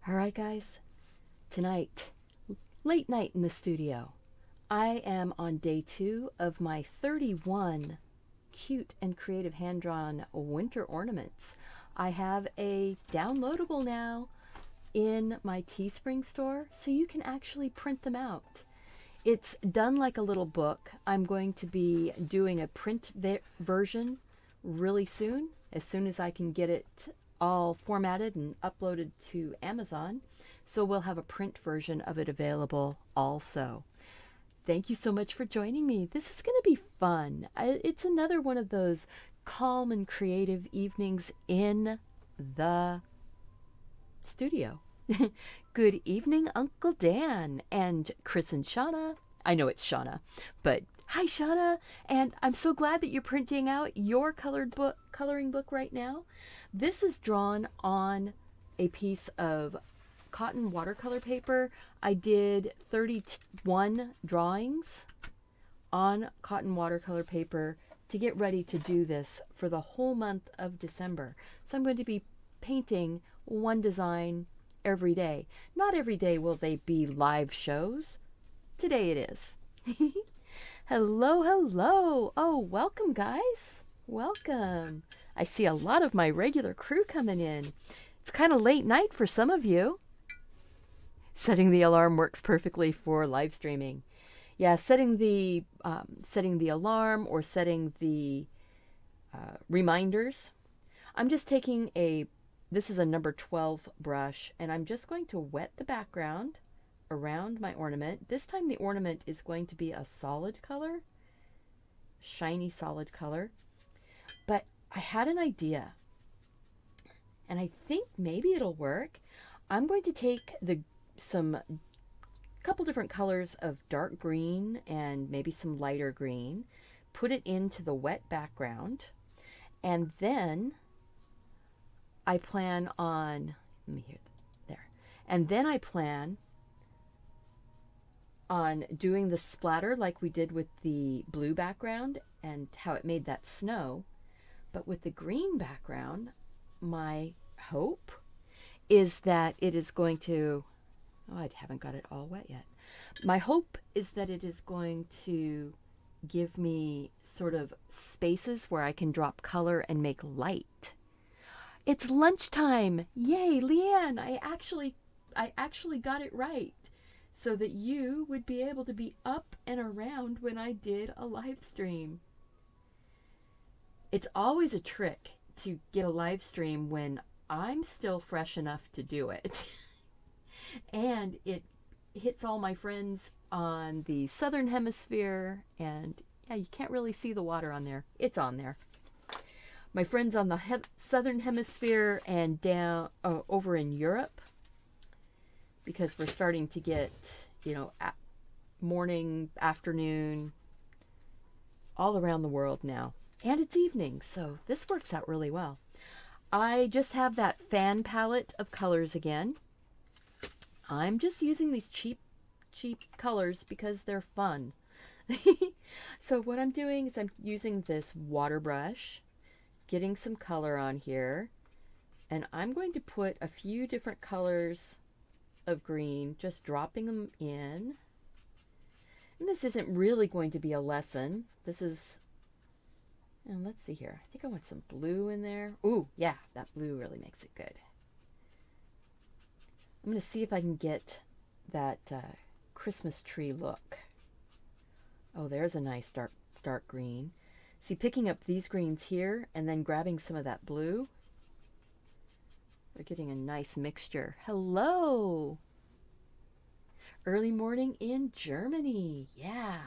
All right, guys, tonight, late night in the studio. I am on day 2 of my 31 cute and creative hand-drawn winter ornaments. I have a downloadable now in my Teespring store, so you can actually print them out. It's done like a little book. I'm going to be doing a print version really soon as I can get it all formatted and uploaded to Amazon. So we'll have a print version of it available also. Thank you so much for joining me. This is going to be fun. It's another one of those calm and creative evenings in the studio. Good evening, Uncle Dan and Chris and Shauna. I know it's Shauna, but hi, Shauna. And I'm so glad that you're printing out your coloring book right now. This is drawn on a piece of cotton watercolor paper. I did 31 drawings on cotton watercolor paper to get ready to do this for the whole month of December. So I'm going to be painting one design every day. Not every day will they be live shows. Today it is. Hello, hello. Oh, welcome, guys. Welcome. I see a lot of my regular crew coming in. It's kind of late night for some of you. Setting the alarm works perfectly for live streaming. Yeah, setting the alarm or setting the reminders. I'm just taking this is a number 12 brush, and I'm just going to wet the background around my ornament. This time the ornament is going to be a solid color, shiny solid color. But I had an idea, and I think maybe it'll work. I'm going to take some couple different colors of dark green and maybe some lighter green, put it into the wet background, and then I plan on, and then I plan on doing the splatter like we did with the blue background and how it made that snow. But with the green background, my hope is that it is going to, oh, I haven't got it all wet yet. My hope is that it is going to give me sort of spaces where I can drop color and make light. It's lunchtime. Yay, Leanne, I actually got it right, so that you would be able to be up and around when I did a live stream. It's always a trick to get a live stream when I'm still fresh enough to do it. And it hits all my friends on the southern hemisphere, and yeah, you can't really see the water on there. It's on there. My friends on the southern hemisphere and down over in Europe, because we're starting to get, morning, afternoon, all around the world now. And it's evening, so this works out really well. I just have that fan palette of colors again. I'm just using these cheap colors because they're fun. So what I'm doing is I'm using this water brush, getting some color on here, and I'm going to put a few different colors of green, just dropping them in. And this isn't really going to be a lesson. This is, and let's see here. I think I want some blue in there. Ooh, yeah, that blue really makes it good. I'm going to see if I can get that Christmas tree look. Oh, there's a nice dark green. See, picking up these greens here and then grabbing some of that blue, we're getting a nice mixture. Hello! Early morning in Germany. Yeah.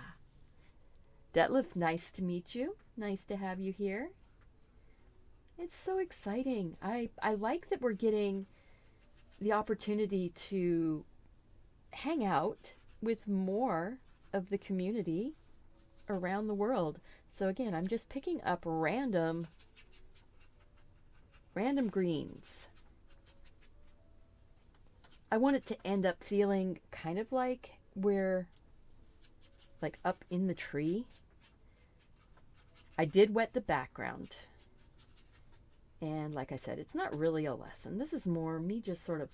Detlef, nice to meet you. Nice to have you here. It's so exciting. I like that we're getting the opportunity to hang out with more of the community around the world. So again, I'm just picking up random greens. I want it to end up feeling kind of like we're like up in the tree. I did wet the background. And like I said, it's not really a lesson. This is more me just sort of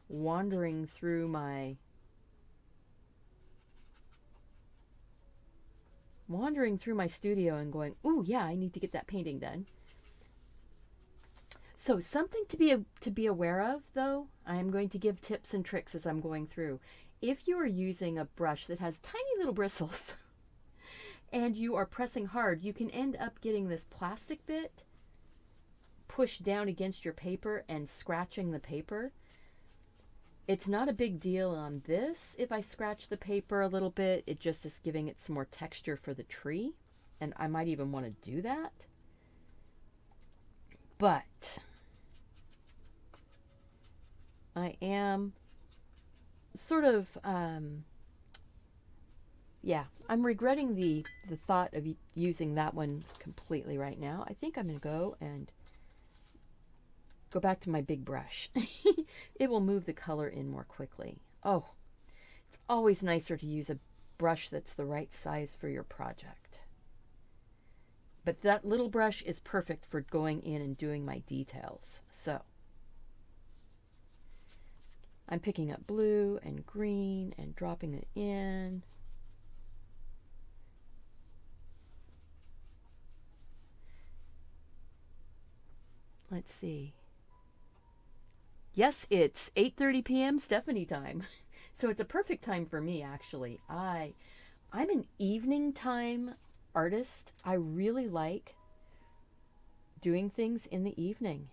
wandering through my studio and going, ooh, yeah, I need to get that painting done. So something to be aware of, though, I am going to give tips and tricks as I'm going through. If you are using a brush that has tiny little bristles and you are pressing hard, you can end up getting this plastic bit pushed down against your paper and scratching the paper. It's not a big deal on this if I scratch the paper a little bit. It just is giving it some more texture for the tree, and I might even want to do that. But I am sort of, yeah, I'm regretting the thought of using that one completely right now. I think I'm going to go back to my big brush. It will move the color in more quickly. Oh, it's always nicer to use a brush that's the right size for your project. But that little brush is perfect for going in and doing my details. So I'm picking up blue and green and dropping it in. Let's see. Yes, it's 8:30 p.m. Stephanie time. So it's a perfect time for me, actually. I'm an evening time artist. I really like doing things in the evening.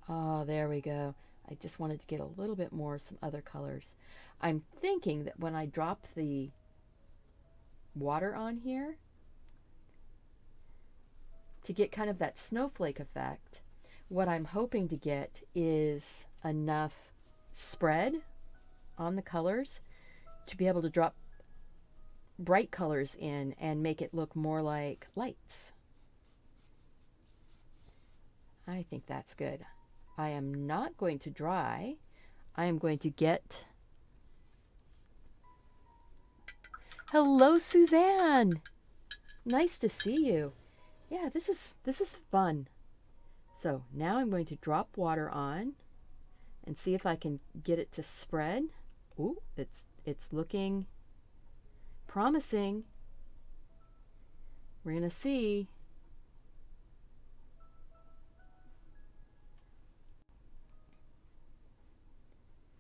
Oh, there we go. I just wanted to get a little bit more, some other colors. I'm thinking that when I drop the water on here, to get kind of that snowflake effect, what I'm hoping to get is enough spread on the colors to be able to drop bright colors in and make it look more like lights. I think that's good. I am not going to dry. I am going to get... Hello, Suzanne! Nice to see you. Yeah, this is fun. So now I'm going to drop water on and see if I can get it to spread. Ooh, it's looking promising. We're gonna see.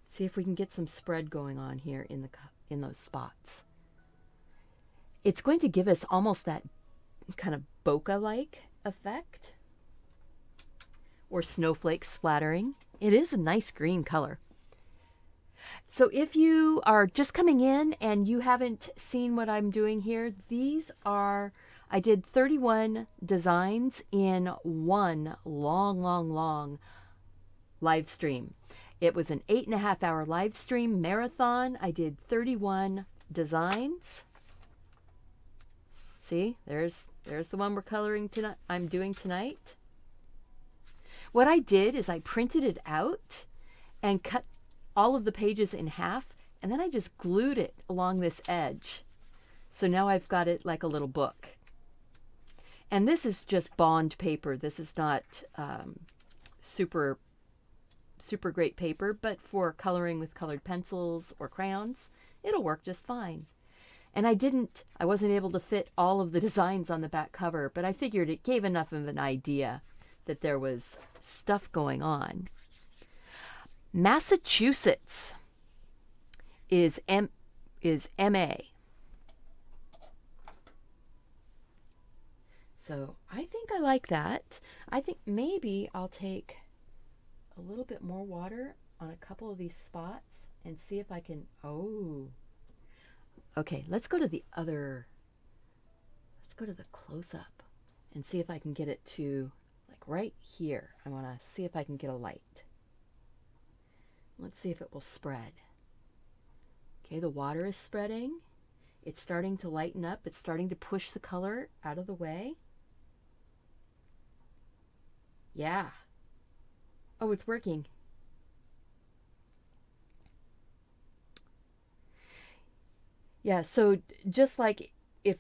See if we can get some spread going on here in those spots. It's going to give us almost that kind of bokeh-like effect, or snowflakes splattering. It is a nice green color. So if you are just coming in and you haven't seen what I'm doing here, I did 31 designs in one long live stream. It was an 8.5 hour live stream marathon. I did 31 designs. See, there's the one we're coloring tonight. I'm doing tonight. What I did is I printed it out and cut all of the pages in half, and then I just glued it along this edge. So now I've got it like a little book. And this is just bond paper. This is not super great paper, but for coloring with colored pencils or crayons, it'll work just fine. And I wasn't able to fit all of the designs on the back cover, but I figured it gave enough of an idea that there was stuff going on. Massachusetts is MA. So I think I like that. I think maybe I'll take a little bit more water on a couple of these spots and see if I can, okay, let's go to the close-up and see if I can get it to like right here. I want to see if I can get a light. Let's see if it will spread. Okay, the water is spreading. It's starting to lighten up. It's starting to push the color out of the way. Yeah. Oh, it's working. Yeah, so just like if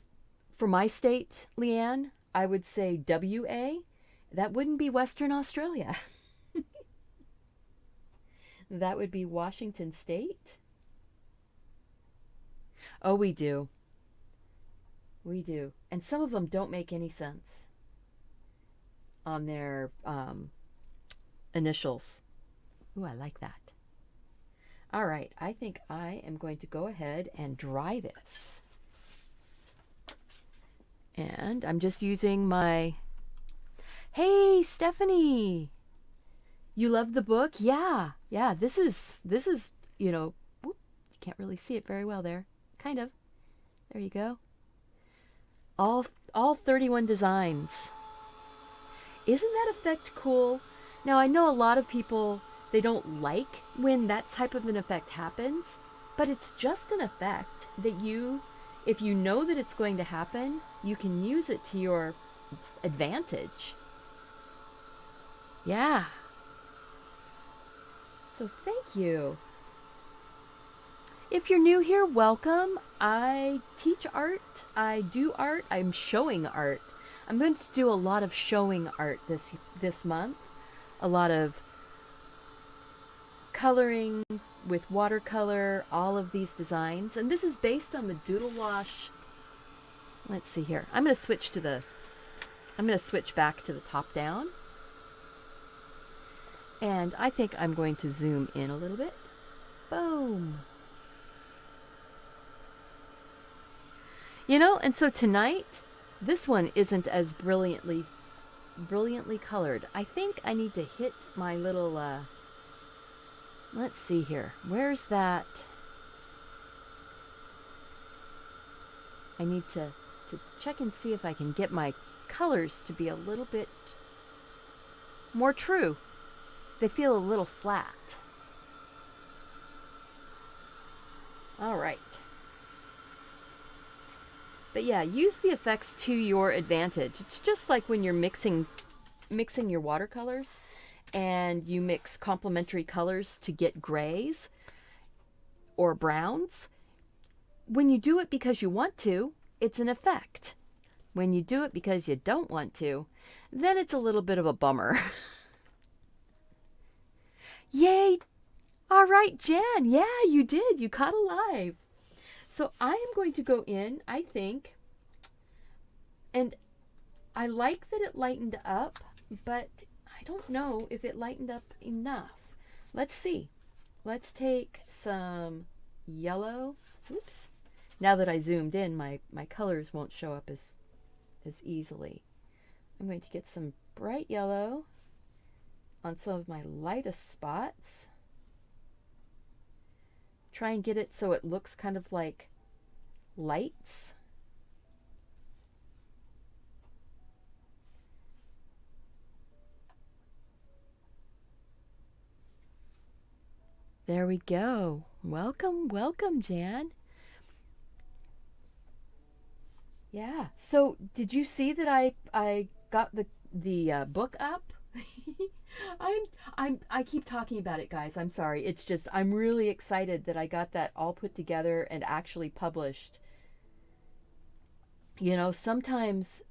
for my state, Leanne, I would say WA, that wouldn't be Western Australia. That would be Washington State. Oh, we do. We do. And some of them don't make any sense on their initials. Ooh, I like that. All right, I think I am going to go ahead and dry this. And I'm just using my... Hey, Stephanie! You love the book? Yeah. Yeah, this is, you know, whoop, you can't really see it very well there. Kind of. There you go. All 31 designs. Isn't that effect cool? Now, I know a lot of people, they don't like when that type of an effect happens, but it's just an effect that you, if you know that it's going to happen, you can use it to your advantage. Yeah. So thank you. If you're new here, welcome. I teach art, I do art, I'm showing art. I'm going to do a lot of showing art this month. A lot of coloring with watercolor, all of these designs. And this is based on the Doodle Wash. Let's see here. I'm going to switch back to the top down. And I think I'm going to zoom in a little bit. Boom. You know, and so tonight, this one isn't as brilliantly colored. I think I need to hit my little, let's see here. Where's that? I need to check and see if I can get my colors to be a little bit more true. They feel a little flat. All right. But yeah, use the effects to your advantage. It's just like when you're mixing your watercolors and you mix complementary colors to get grays or browns. When you do it because you want to, it's an effect. When you do it because you don't want to, then it's a little bit of a bummer. Yay! All right, Jan. Yeah, you did. You caught alive. So I am going to go in, I think, and I like that it lightened up, but I don't know if it lightened up enough. Let's see. Let's take some yellow. Oops. Now that I zoomed in, my colors won't show up as easily. I'm going to get some bright yellow on some of my lightest spots. Try and get it so it looks kind of like lights. There we go. Welcome, welcome, Jan. Yeah. So did you see that I got the book up? I keep talking about it, guys. I'm sorry. It's just I'm really excited that I got that all put together and actually published. You know, sometimes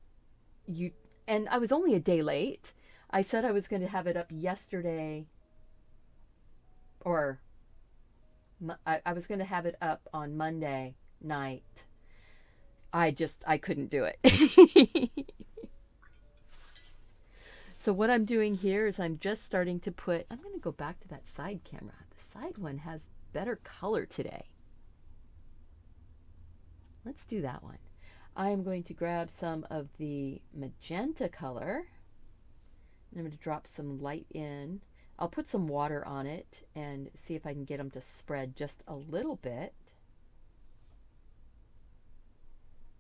and I was only a day late. I said I was going to have it up yesterday, or I was going to have it up on Monday night. I couldn't do it. So what I'm doing here is I'm just starting to I'm going to go back to that side camera. The side one has better color today. Let's do that one. I'm going to grab some of the magenta color. And I'm going to drop some light in. I'll put some water on it and see if I can get them to spread just a little bit,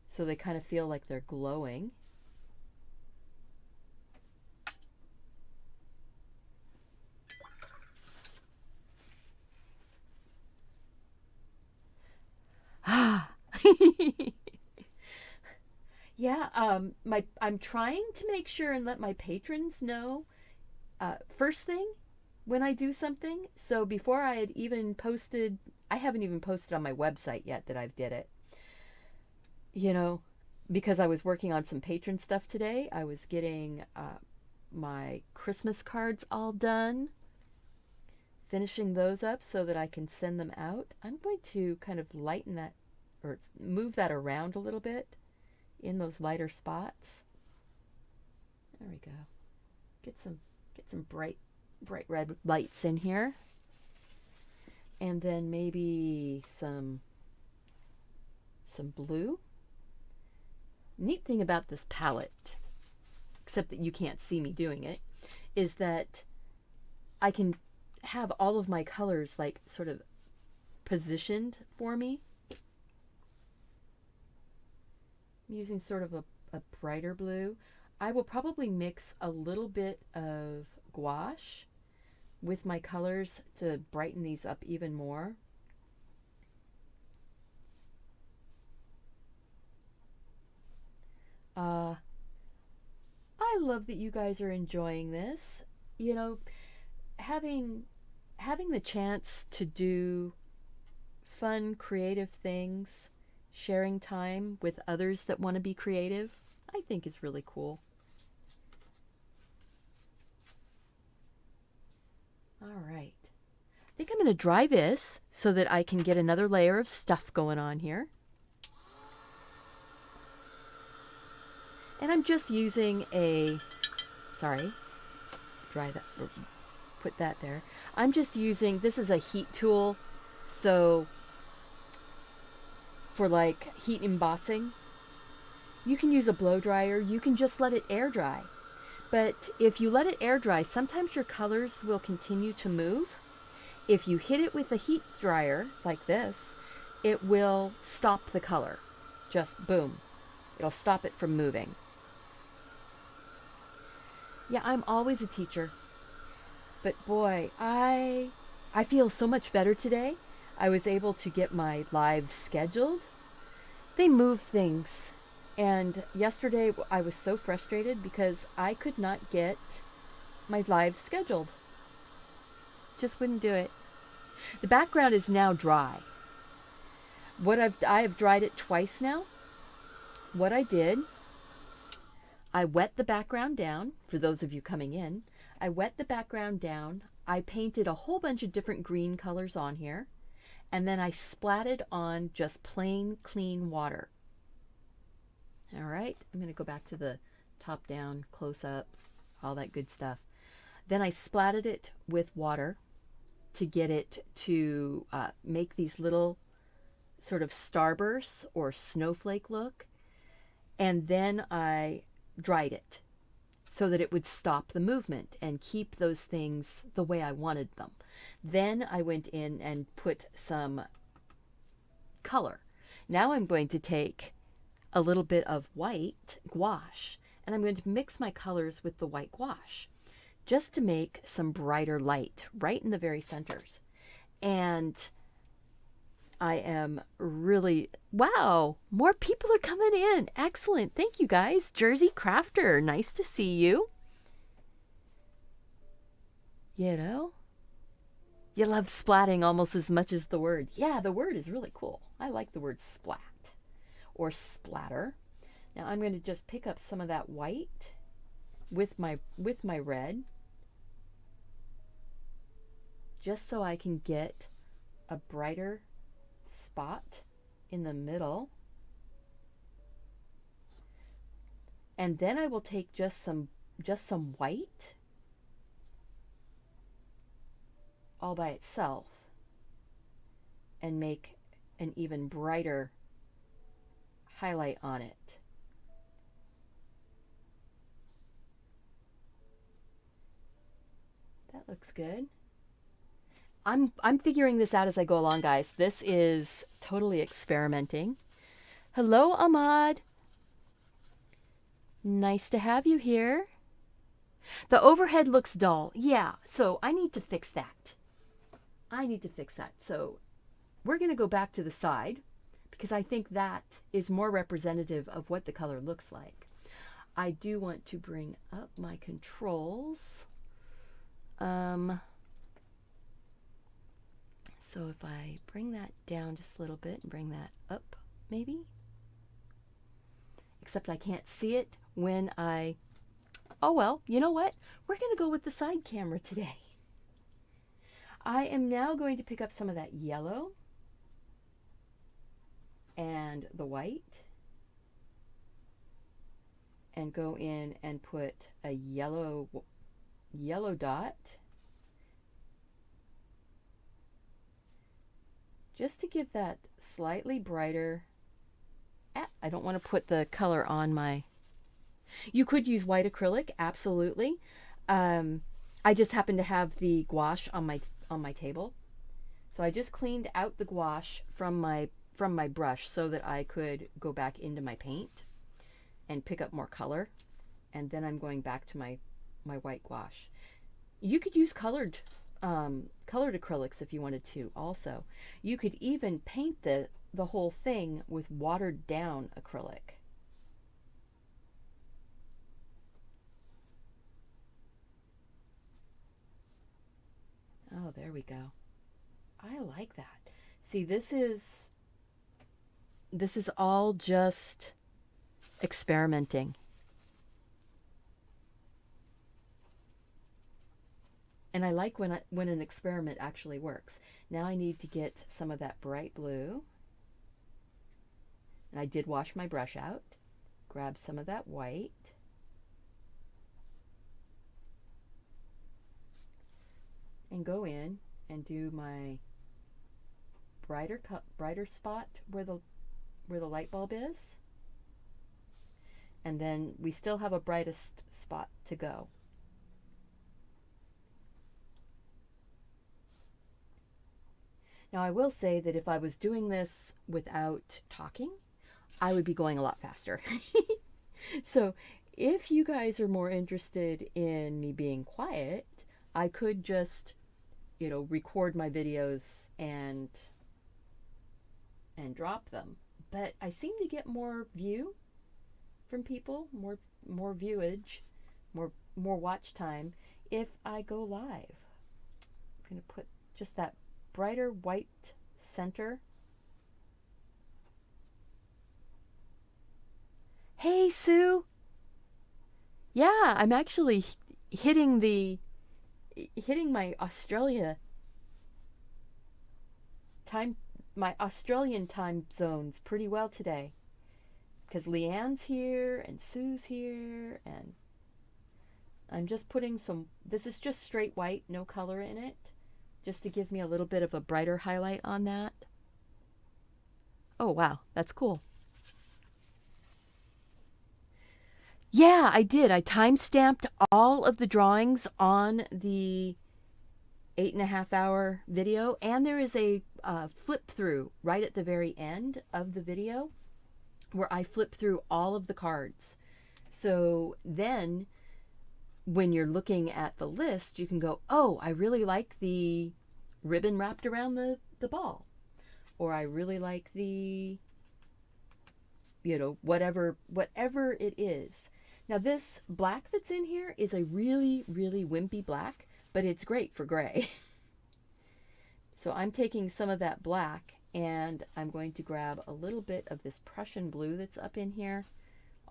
so they kind of feel like they're glowing. Yeah, I'm trying to make sure and let my patrons know first thing when I do something. So before I had even posted, I haven't even posted on my website yet that I've did it. You know, because I was working on some patron stuff today. I was getting my Christmas cards all done, finishing those up so that I can send them out. I'm going to kind of lighten that, or move that around a little bit in those lighter spots. There we go. Get some bright red lights in here. And then maybe some blue. Neat thing about this palette, except that you can't see me doing it, is that I can have all of my colors like sort of positioned for me. I'm using sort of a brighter blue. I will probably mix a little bit of gouache with my colors to brighten these up even more. I love that you guys are enjoying this. You know, having the chance to do fun, creative things, sharing time with others that want to be creative, I think is really cool. All right. I think I'm going to dry this so that I can get another layer of stuff going on here. And I'm just using dry that, or put that there. I'm just using, this is a heat tool, so for like heat embossing. You can use a blow dryer, you can just let it air dry. But if you let it air dry, sometimes your colors will continue to move. If you hit it with a heat dryer like this, it will stop the color. Just boom. It'll stop it from moving. Yeah, I'm always a teacher. But boy, I feel so much better today. I was able to get my lives scheduled. They move things. And yesterday I was so frustrated because I could not get my live scheduled. Just wouldn't do it. The background is now dry. I have dried it twice now. What I did, I wet the background down. For those of you coming in, I wet the background down. I painted a whole bunch of different green colors on here. And then I splatted on just plain clean water. All right, I'm going to go back to the top down, close up, all that good stuff. Then I splatted it with water to get it to make these little sort of starbursts or snowflake look. And then I dried it so that it would stop the movement and keep those things the way I wanted them. Then I went in and put some color. Now I'm going to take a little bit of white gouache and I'm going to mix my colors with the white gouache just to make some brighter light right in the very centers. And I am really, wow, more people are coming in. Excellent. Thank you guys. Jersey Crafter, nice to see you. You know, you love splatting almost as much as the word. Yeah, the word is really cool. I like the word splat or splatter. Now I'm going to just pick up some of that white with my red, just so I can get a brighter spot in the middle. And then I will take just some white all by itself and make an even brighter highlight on it. That looks good. I'm figuring this out as I go along, guys. This is totally experimenting. Hello, Ahmad. Nice to have you here. The overhead looks dull. Yeah, so I need to fix that. So we're going to go back to the side because I think that is more representative of what the color looks like. I do want to bring up my controls. So if I bring that down just a little bit and bring that up, maybe. Except I can't see it when I... Oh well, you know what? We're going to go with the side camera today. I am now going to pick up some of that yellow and the white and go in and put a yellow dot just to give that slightly brighter. I don't want to put the color on my. You could use white acrylic, absolutely. I just happen to have the gouache on my table, so I just cleaned out the gouache from my brush so that I could go back into my paint and pick up more color, and then I'm going back to my white gouache. You could use colored acrylics if you wanted to. Also, you could even paint the whole thing with watered down acrylic. Oh, there we go. I like that. See, this is all just experimenting. And I like when an experiment actually works. Now I need to get some of that bright blue. And I did wash my brush out. Grab some of that white. And go in and do my brighter spot where the light bulb is. And then we still have a brightest spot to go. Now I will say that if I was doing this without talking, I would be going a lot faster. So if you guys are more interested in me being quiet, I could just, record my videos and drop them. But I seem to get more view from people, more viewage, more watch time if I go live. I'm going to put just that brighter white center. Hey, Sue. Yeah, I'm actually hitting my Australian time zones pretty well today, because Leanne's here and Sue's here, and I'm just putting this is just straight white, no color in it, just to give me a little bit of a brighter highlight on that. Oh wow, that's cool. Yeah, I did. I time-stamped all of the drawings on the 8.5-hour video, and there is a flip through right at the very end of the video where I flip through all of the cards. So then when you're looking at the list, you can go, oh, I really like the ribbon wrapped around the ball, or I really like the, whatever it is. Now this black that's in here is a really, really wimpy black, but it's great for gray. So I'm taking some of that black and I'm going to grab a little bit of this Prussian blue that's up in here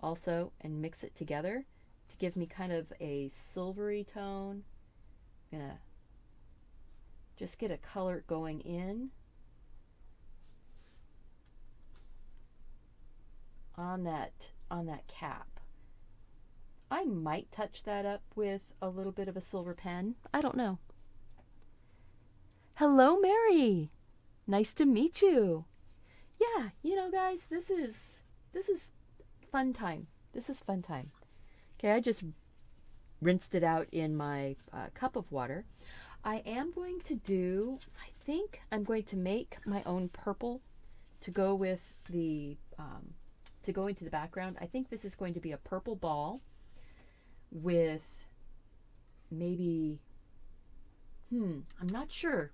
also and mix it together to give me kind of a silvery tone. I'm gonna just get a color going in on that cap. I might touch that up with a little bit of a silver pen. I don't know. Hello, Mary. Nice to meet you. Yeah, guys, this is fun time. This is fun time. Okay, I just rinsed it out in my cup of water. I am going to I think I'm going to make my own purple to go with the, to go into the background. I think this is going to be a purple ball with maybe, I'm not sure,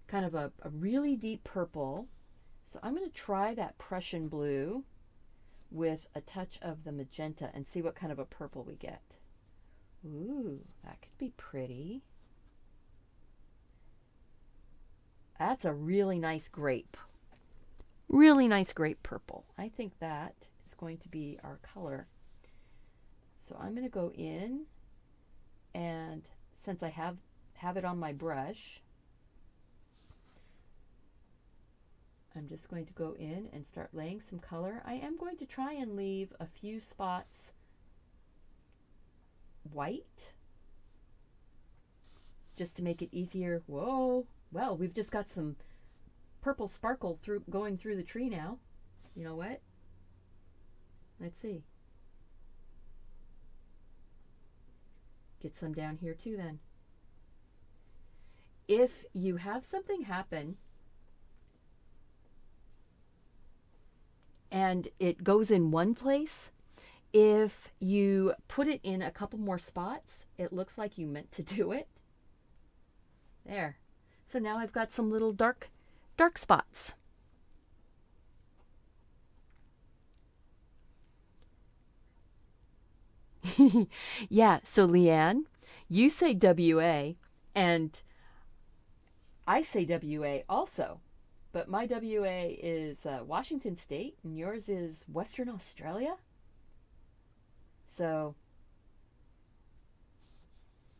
kind of a really deep purple. So I'm going to try that Prussian blue with a touch of the magenta and see what kind of a purple we get. Ooh, that could be pretty. That's a really nice grape. Really nice grape purple. I think that is going to be our color. So I'm going to go in, and since I have have it on my brush, I'm just going to go in and start laying some color. I am going to try and leave a few spots white, just to make it easier. Whoa, well, we've just got some purple sparkle going through the tree now. You know what? Let's see. Get some down here too then. If you have something happen and it goes in one place, if you put it in a couple more spots, it looks like you meant to do it. There. So now I've got some little dark spots. Yeah, so Leanne, you say WA, and I say WA also, but my WA is Washington State, and yours is Western Australia. So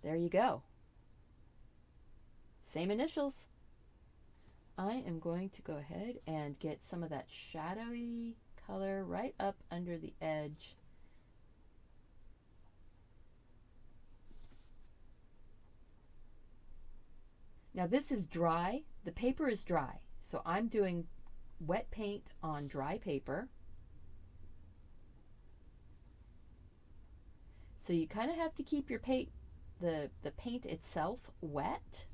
there you go. Same initials. I am going to go ahead and get some of that shadowy color right up under the edge. Now this is dry. The paper is dry. So I'm doing wet paint on dry paper. So you kind of have to keep your the paint itself wet.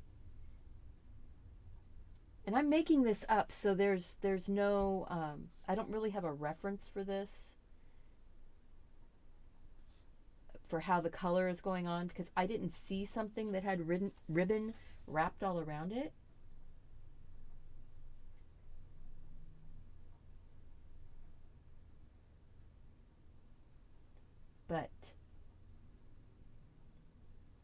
And I'm making this up, so there's no, I don't really have a reference for this, for how the color is going on, because I didn't see something that had ribbon wrapped all around it. But,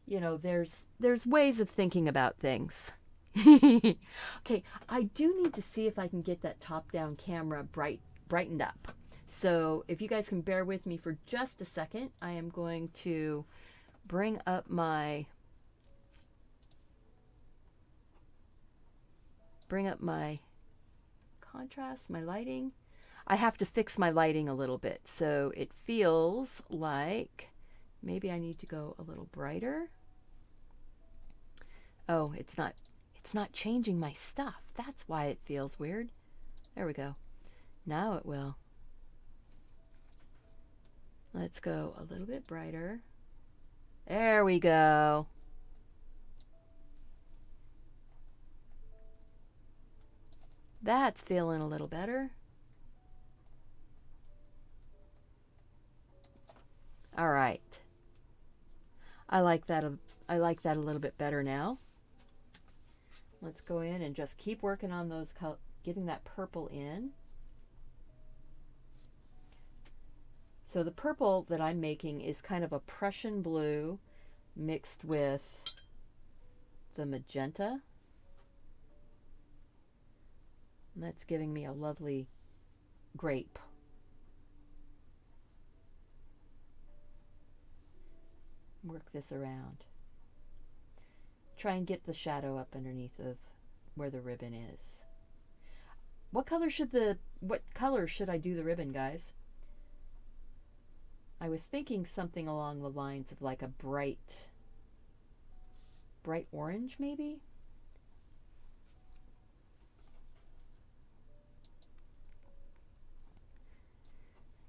you know, there's ways of thinking about things. Okay, I do need to see if I can get that top-down camera brightened up. So if you guys can bear with me for just a second, I am going to bring up my contrast, my lighting. I have to fix my lighting a little bit, so it feels like maybe I need to go a little brighter. Oh, it's not changing my stuff. That's why it feels weird. There we go. Now it will. Let's go a little bit brighter. There we go. That's feeling a little better. All right. I like that a little bit better now. Let's go in and just keep working on those, getting that purple in. So the purple that I'm making is kind of a Prussian blue mixed with the magenta. And that's giving me a lovely grape. Work this around. Try and get the shadow up underneath of where the ribbon is. What color should I do the ribbon, guys? I was thinking something along the lines of like a bright orange, maybe?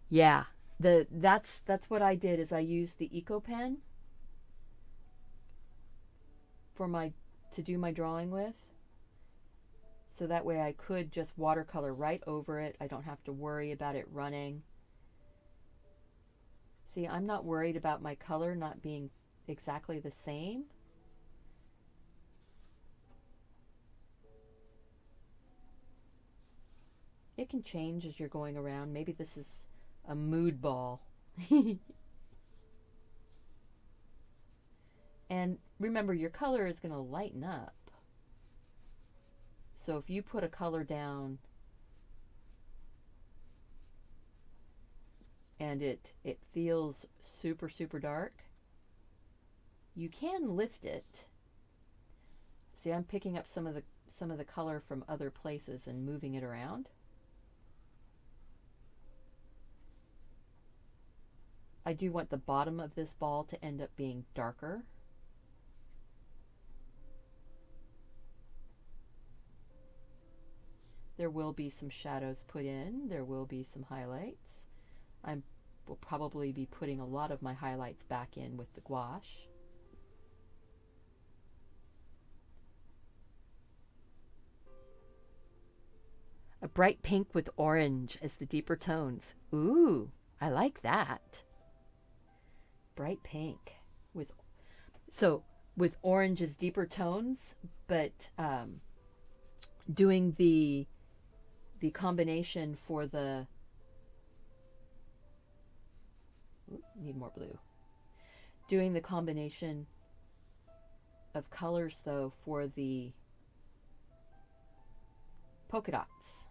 Yeah, that's what I did, is I used the Eco Pen to do my drawing with. So that way I could just watercolor right over it. I don't have to worry about it running. See, I'm not worried about my color not being exactly the same. It can change as you're going around. Maybe this is a mood ball. And remember, your color is going to lighten up. So if you put a color down and it feels super, super dark, you can lift it See, I'm picking up some of the color from other places and moving it around. I do want the bottom of this ball to end up being darker. There will be some shadows put in. There will be some highlights. I will probably be putting a lot of my highlights back in with the gouache. A bright pink with orange as the deeper tones. Ooh, I like that. Bright pink with orange as deeper tones, but doing the combination for the need more blue. Doing the combination of colors though for the polka dots.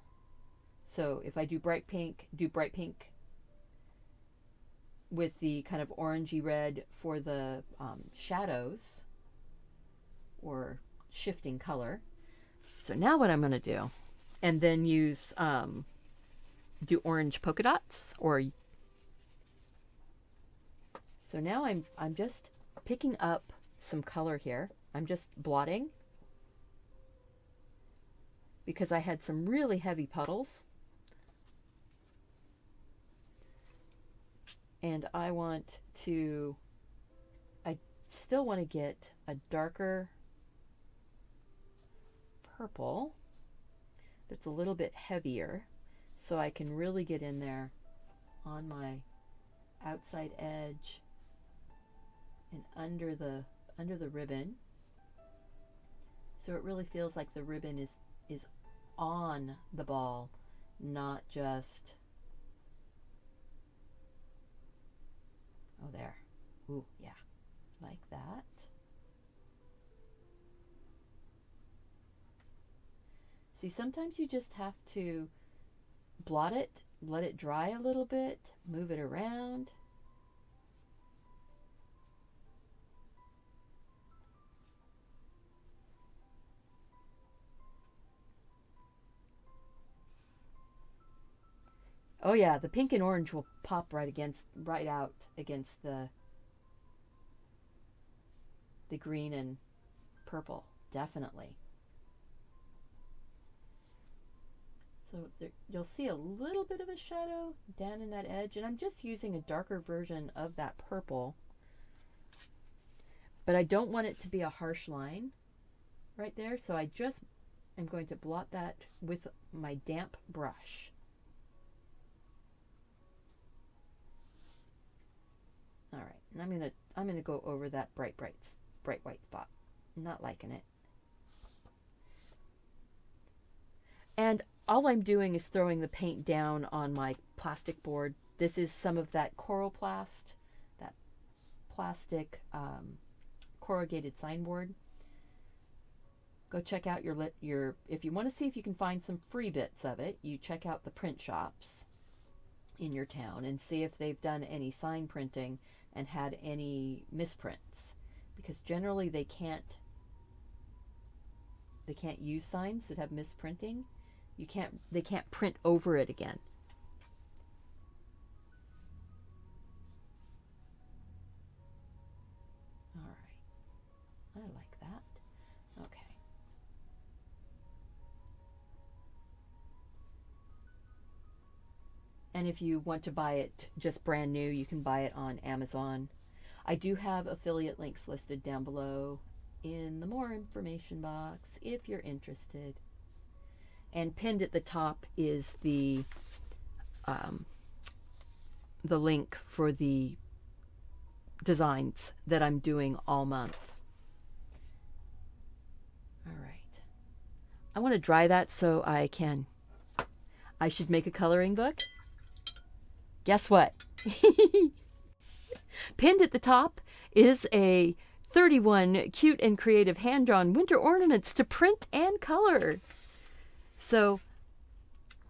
So if I do bright pink with the kind of orangey red for the shadows or shifting color. So now what I'm going to do, and then use do orange polka dots, or so now I'm just picking up some color here. I'm just blotting because I had some really heavy puddles. And I still want to get a darker purple that's a little bit heavier, so I can really get in there on my outside edge and under the ribbon, so it really feels like the ribbon is on the ball, not just, oh, there. Ooh, yeah, like that. See, sometimes you just have to blot it, let it dry a little bit, move it around. Oh yeah, the pink and orange will pop right out against the green and purple, definitely. So there, you'll see a little bit of a shadow down in that edge, and I'm just using a darker version of that purple, but I don't want it to be a harsh line right there, so I just am going to blot that with my damp brush. All right, and I'm gonna go over that bright white spot. I'm not liking it. And all I'm doing is throwing the paint down on my plastic board. This is some of that Coroplast, that plastic corrugated sign board. Go check out your if you want to see if you can find some free bits of it, you check out the print shops in your town and see if they've done any sign printing and had any misprints, because generally they can't use signs that have misprinting. They can't print over it again. All right, I like that. Okay. And if you want to buy it just brand new, you can buy it on Amazon. I do have affiliate links listed down below in the more information box if you're interested. And pinned at the top is the link for the designs that I'm doing all month. All right. I want to dry that so I should make a coloring book. Guess what? Pinned at the top is a 31 cute and creative hand-drawn winter ornaments to print and color. So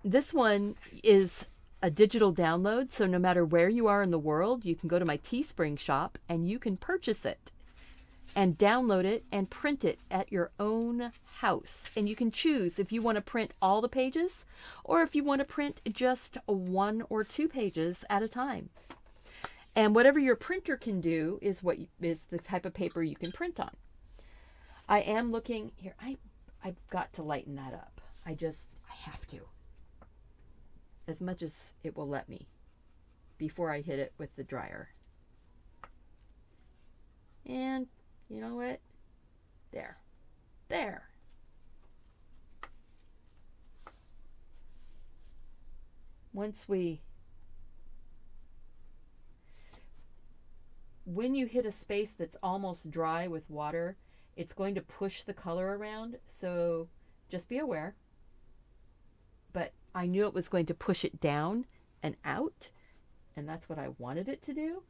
this one is a digital download, so no matter where you are in the world, you can go to my Teespring shop and you can purchase it. and download it and print it at your own house. And you can choose if you want to print all the pages or if you want to print just 1 or 2 pages at a time. And whatever your printer can do is what is the type of paper you can print on. I am looking here. I've got to lighten that up. I have to. As much as it will let me before I hit it with the dryer. And you know what? There. When you hit a space that's almost dry with water, it's going to push the color around, so just be aware. But I knew it was going to push it down and out, and that's what I wanted it to do.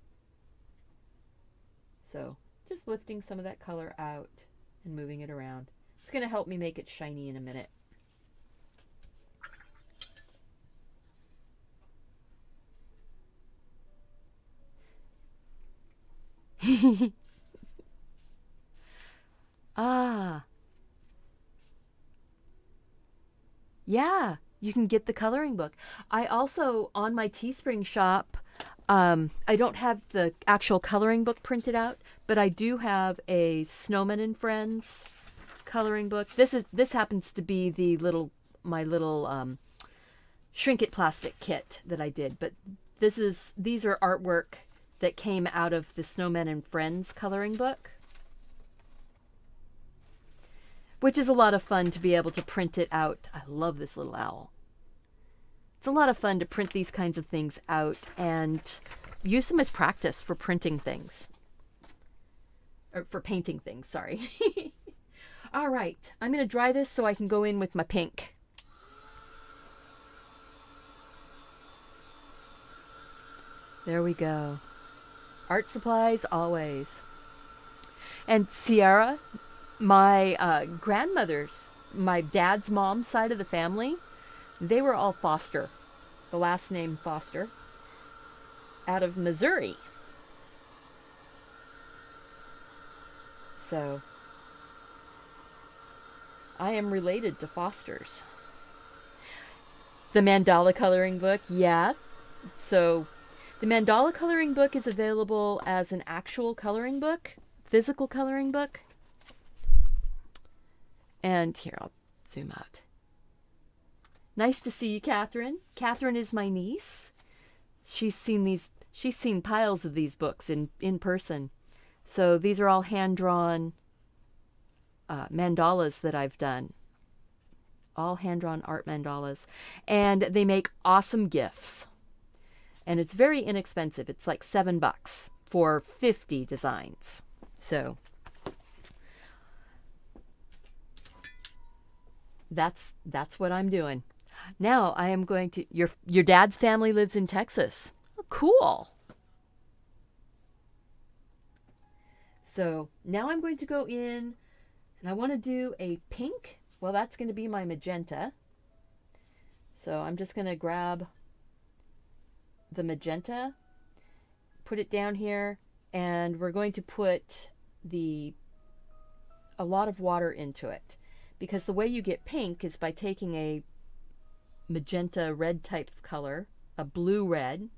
So just lifting some of that color out and moving it around. It's going to help me make it shiny in a minute. Yeah, you can get the coloring book. I also, on my Teespring shop, I don't have the actual coloring book printed out, but I do have a Snowman and Friends coloring book. This happens to be my little shrink it plastic kit that I did, but these are artwork that came out of the Snowman and Friends coloring book, which is a lot of fun to be able to print it out. I love this little owl. It's a lot of fun to print these kinds of things out and use them as practice for printing things. Or for painting things, sorry. All right, I'm going to dry this so I can go in with my pink. There we go. Art supplies always. And Sierra, my grandmother's, my dad's mom's side of the family, they were all Foster, the last name Foster, out of Missouri. So I am related to Fosters. The mandala coloring book, yeah. So the mandala coloring book is available as an actual coloring book, physical coloring book. And here, I'll zoom out. Nice to see you, Catherine. Catherine is my niece. She's seen piles of these books in person. So these are all hand-drawn mandalas that I've done. All hand-drawn art mandalas. And they make awesome gifts. And it's very inexpensive. It's like $7 for 50 designs. So that's what I'm doing. Now I am going to, your dad's family lives in Texas. Oh, cool. So now I'm going to go in and I want to do a pink. Well, that's going to be my magenta. So I'm just going to grab the magenta, put it down here, and we're going to put a lot of water into it, because the way you get pink is by taking a magenta red type of color, a blue red,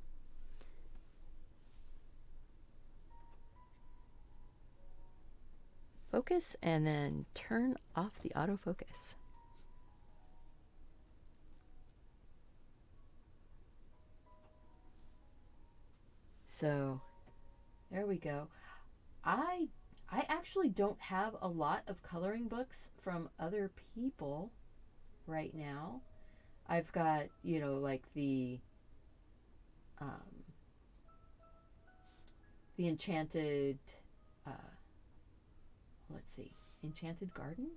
focus, and then turn off the autofocus. So there we go. I actually don't have a lot of coloring books from other people right now. I've got, like the Enchanted, let's see, Enchanted Garden?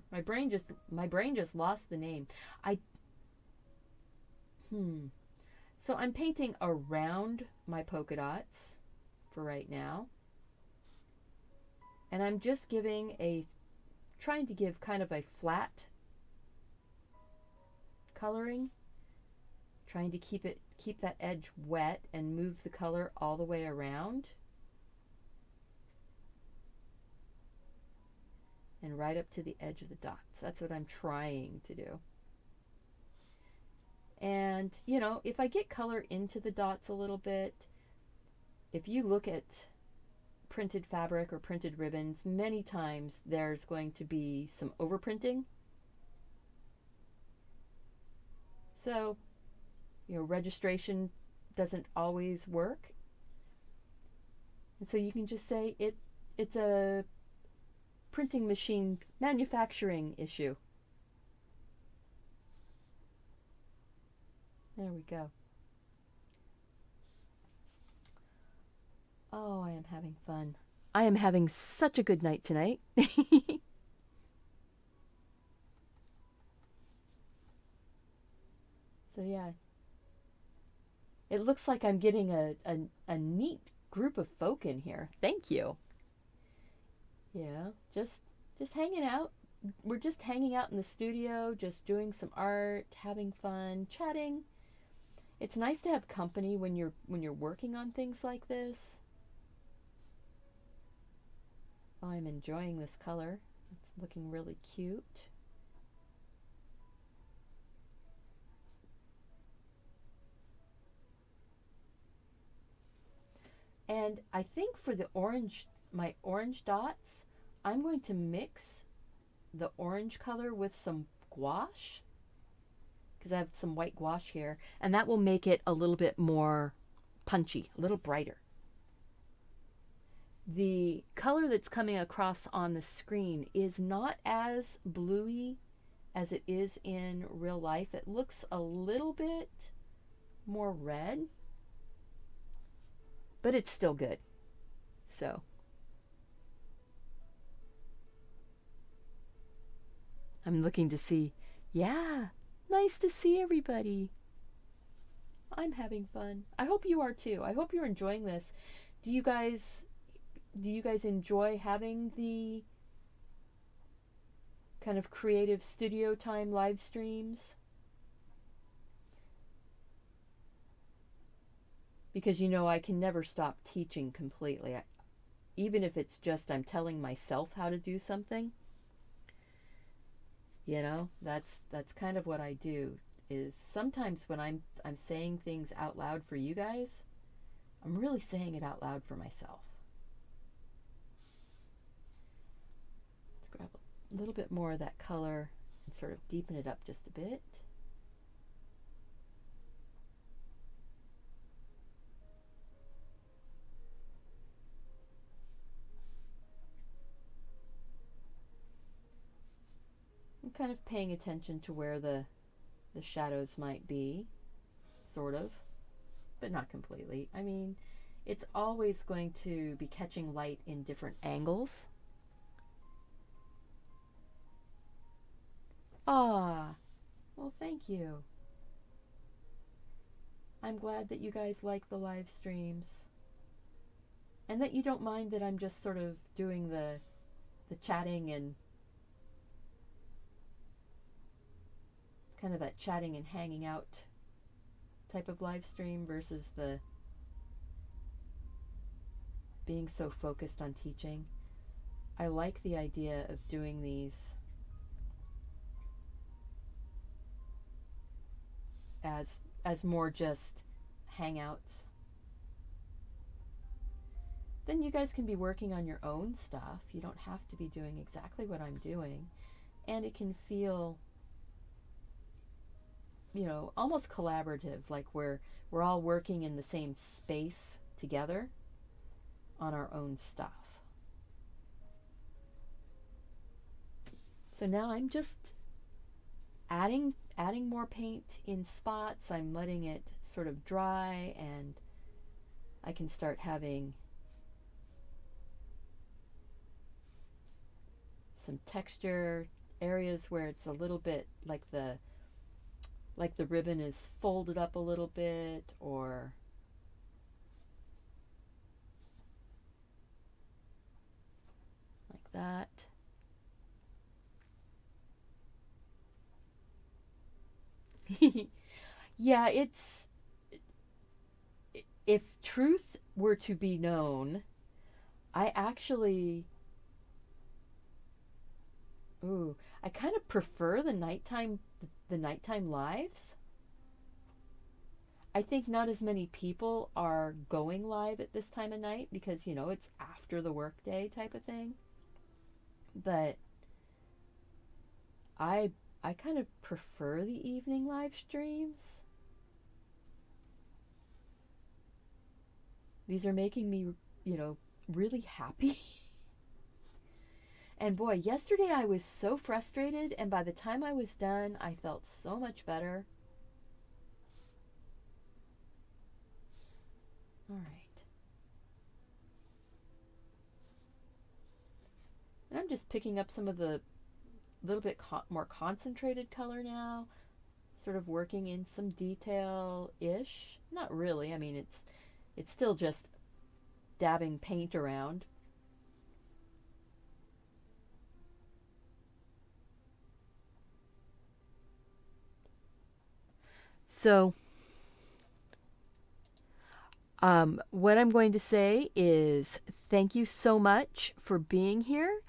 My brain just lost the name. So I'm painting around my polka dots for right now. And I'm just trying to give kind of a flat coloring. Trying to keep it keep that edge wet and move the color all the way around. And right up to the edge of the dots. That's what I'm trying to do. And, you know, if I get color into the dots a little bit, if you look at printed fabric or printed ribbons, many times there's going to be some overprinting. So, you know, registration doesn't always work. And so you can just say it's a printing machine manufacturing issue. There we go. Oh, I am having fun. I am having such a good night tonight. So yeah, it looks like I'm getting a neat group of folk in here. Thank you. Yeah, just hanging out. We're just hanging out in the studio, just doing some art, having fun, chatting. It's nice to have company when you're working on things like this. Oh, I'm enjoying this color. It's looking really cute. And I think for the orange, my orange dots, I'm going to mix the orange color with some gouache, because I have some white gouache here, and that will make it a little bit more punchy, a little brighter. The color that's coming across on the screen is not as bluey as it is in real life. It looks a little bit more red, but it's still good. So I'm looking to see, yeah, nice to see everybody. I'm having fun. I hope you are too. I hope you're enjoying this. Do you guys enjoy having the kind of creative studio time live streams? Because you know I can never stop teaching completely. Even if it's just I'm telling myself how to do something. You know, that's kind of what I do, is sometimes when I'm saying things out loud for you guys, I'm really saying it out loud for myself. Let's grab a little bit more of that color and sort of deepen it up just a bit. I'm kind of paying attention to where the shadows might be, sort of, but not completely. I mean, it's always going to be catching light in different angles. Ah, well, thank you. I'm glad that you guys like the live streams, and that you don't mind that I'm just sort of doing the chatting and kind of that chatting and hanging out type of live stream versus the being so focused on teaching. I like the idea of doing these as more just hangouts. Then you guys can be working on your own stuff. You don't have to be doing exactly what I'm doing. And it can feel, you know, almost collaborative, like we're all working in the same space together on our own stuff. So now I'm just adding more paint in spots. I'm letting it sort of dry, and I can start having some texture, areas where it's a little bit like the ribbon is folded up a little bit, or like that. Yeah, it's if truth were to be known, I actually, I kind of prefer the nighttime lives. I think not as many people are going live at this time of night because, it's after the workday type of thing. But I kind of prefer the evening live streams. These are making me, really happy. And boy, yesterday I was so frustrated, and by the time I was done, I felt so much better. All right. And I'm just picking up some of the little bit more concentrated color now, sort of working in some detail-ish. Not really. I mean, it's still just dabbing paint around. So, what I'm going to say is thank you so much for being here.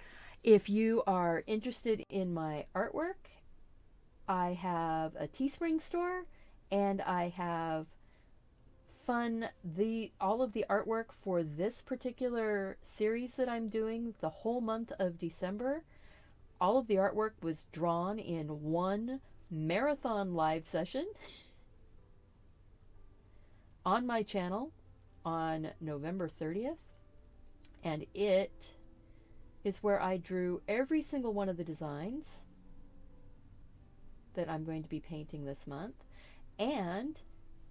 If you are interested in my artwork, I have a Teespring store, and I have all of the artwork for this particular series that I'm doing the whole month of December. All of the artwork was drawn in one marathon live session on my channel on November 30th, and it is where I drew every single one of the designs that I'm going to be painting this month. And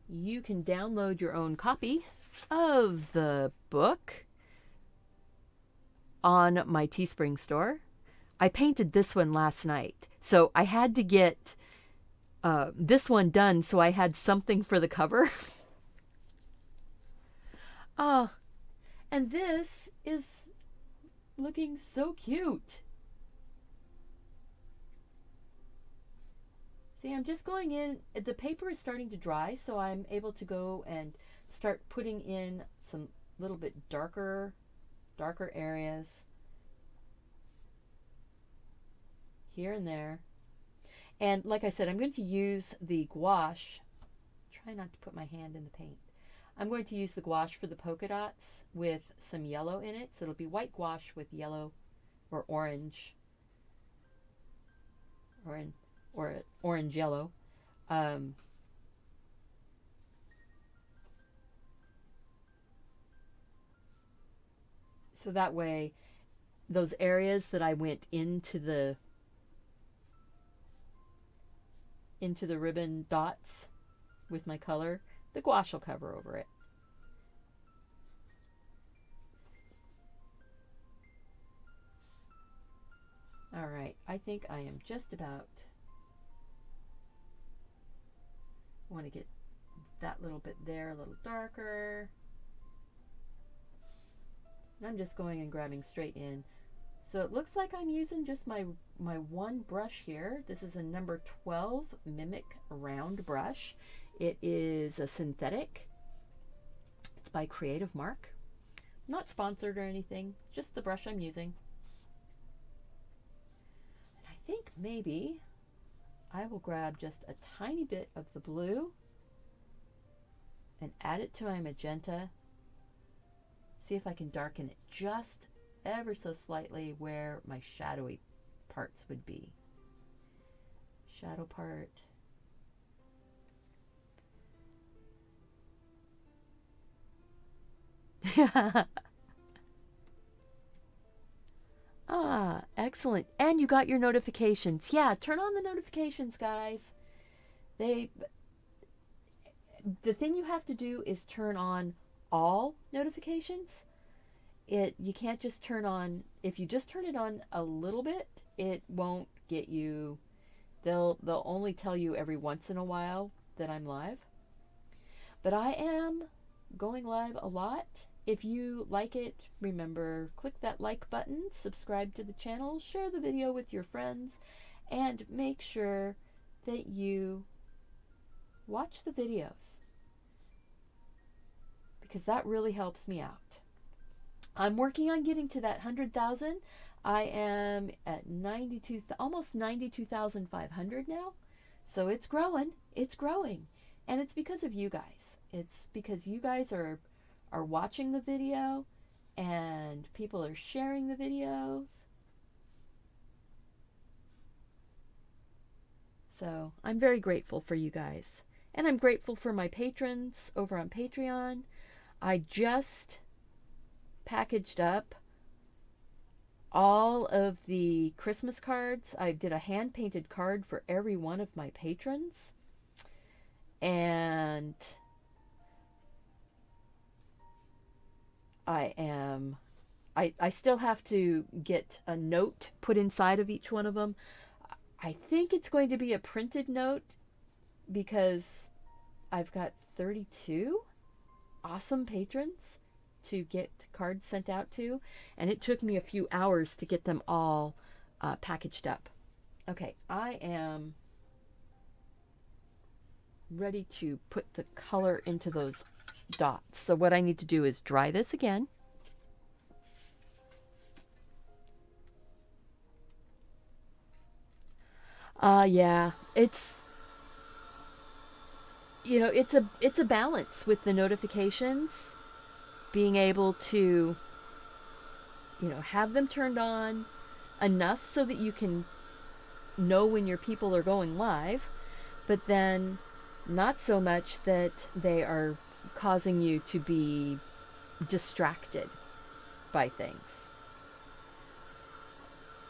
you can download your own copy of the book on my Teespring store. I painted this one last night, so I had to get this one done so I had something for the cover. And this is looking so cute. See, I'm just going in. The paper is starting to dry, so I'm able to go and start putting in some little bit darker areas here and there. And like I said, I'm going to use the gouache. Try not to put my hand in the paint. I'm going to use the gouache for the polka dots with some yellow in it. So it'll be white gouache with yellow or orange, or orange yellow. So that way, those areas that I went into the ribbon dots with my color, the gouache will cover over it. All right, I think I am just about, I want to get that little bit there a little darker. And I'm just going and grabbing straight in. So it looks like I'm using just my one brush here. This is a number 12 Mimic round brush. It is a synthetic. It's by Creative Mark. Not sponsored or anything, just the brush I'm using. And I think maybe I will grab just a tiny bit of the blue and add it to my magenta. See if I can darken it just ever so slightly where my shadowy parts would be. Shadow part. Excellent. And you got your notifications. Yeah, turn on the notifications, guys. The thing you have to do is turn on all notifications. You can't just turn on, if you just turn it on a little bit, it won't get you. They'll only tell you every once in a while that I'm live. But I am going live a lot. If you like it, remember, click that like button, subscribe to the channel, share the video with your friends, and make sure that you watch the videos. because that really helps me out. I'm working on getting to that 100,000. I am at 92, almost 92,500 now. So it's growing. It's growing. And it's because of you guys. It's because you guys are watching the video and people are sharing the videos. So I'm very grateful for you guys. And I'm grateful for my patrons over on Patreon. I just packaged up all of the Christmas cards. I did a hand-painted card for every one of my patrons. And I still have to get a note put inside of each one of them. I think it's going to be a printed note because I've got 32 awesome patrons to get cards sent out to, and it took me a few hours to get them all packaged up. Okay, I am ready to put the color into those dots. So what I need to do is dry this again. Yeah, it's, you know, it's a balance with the notifications, being able to, you know, have them turned on enough so that you can know when your people are going live, but then not so much that they are causing you to be distracted by things.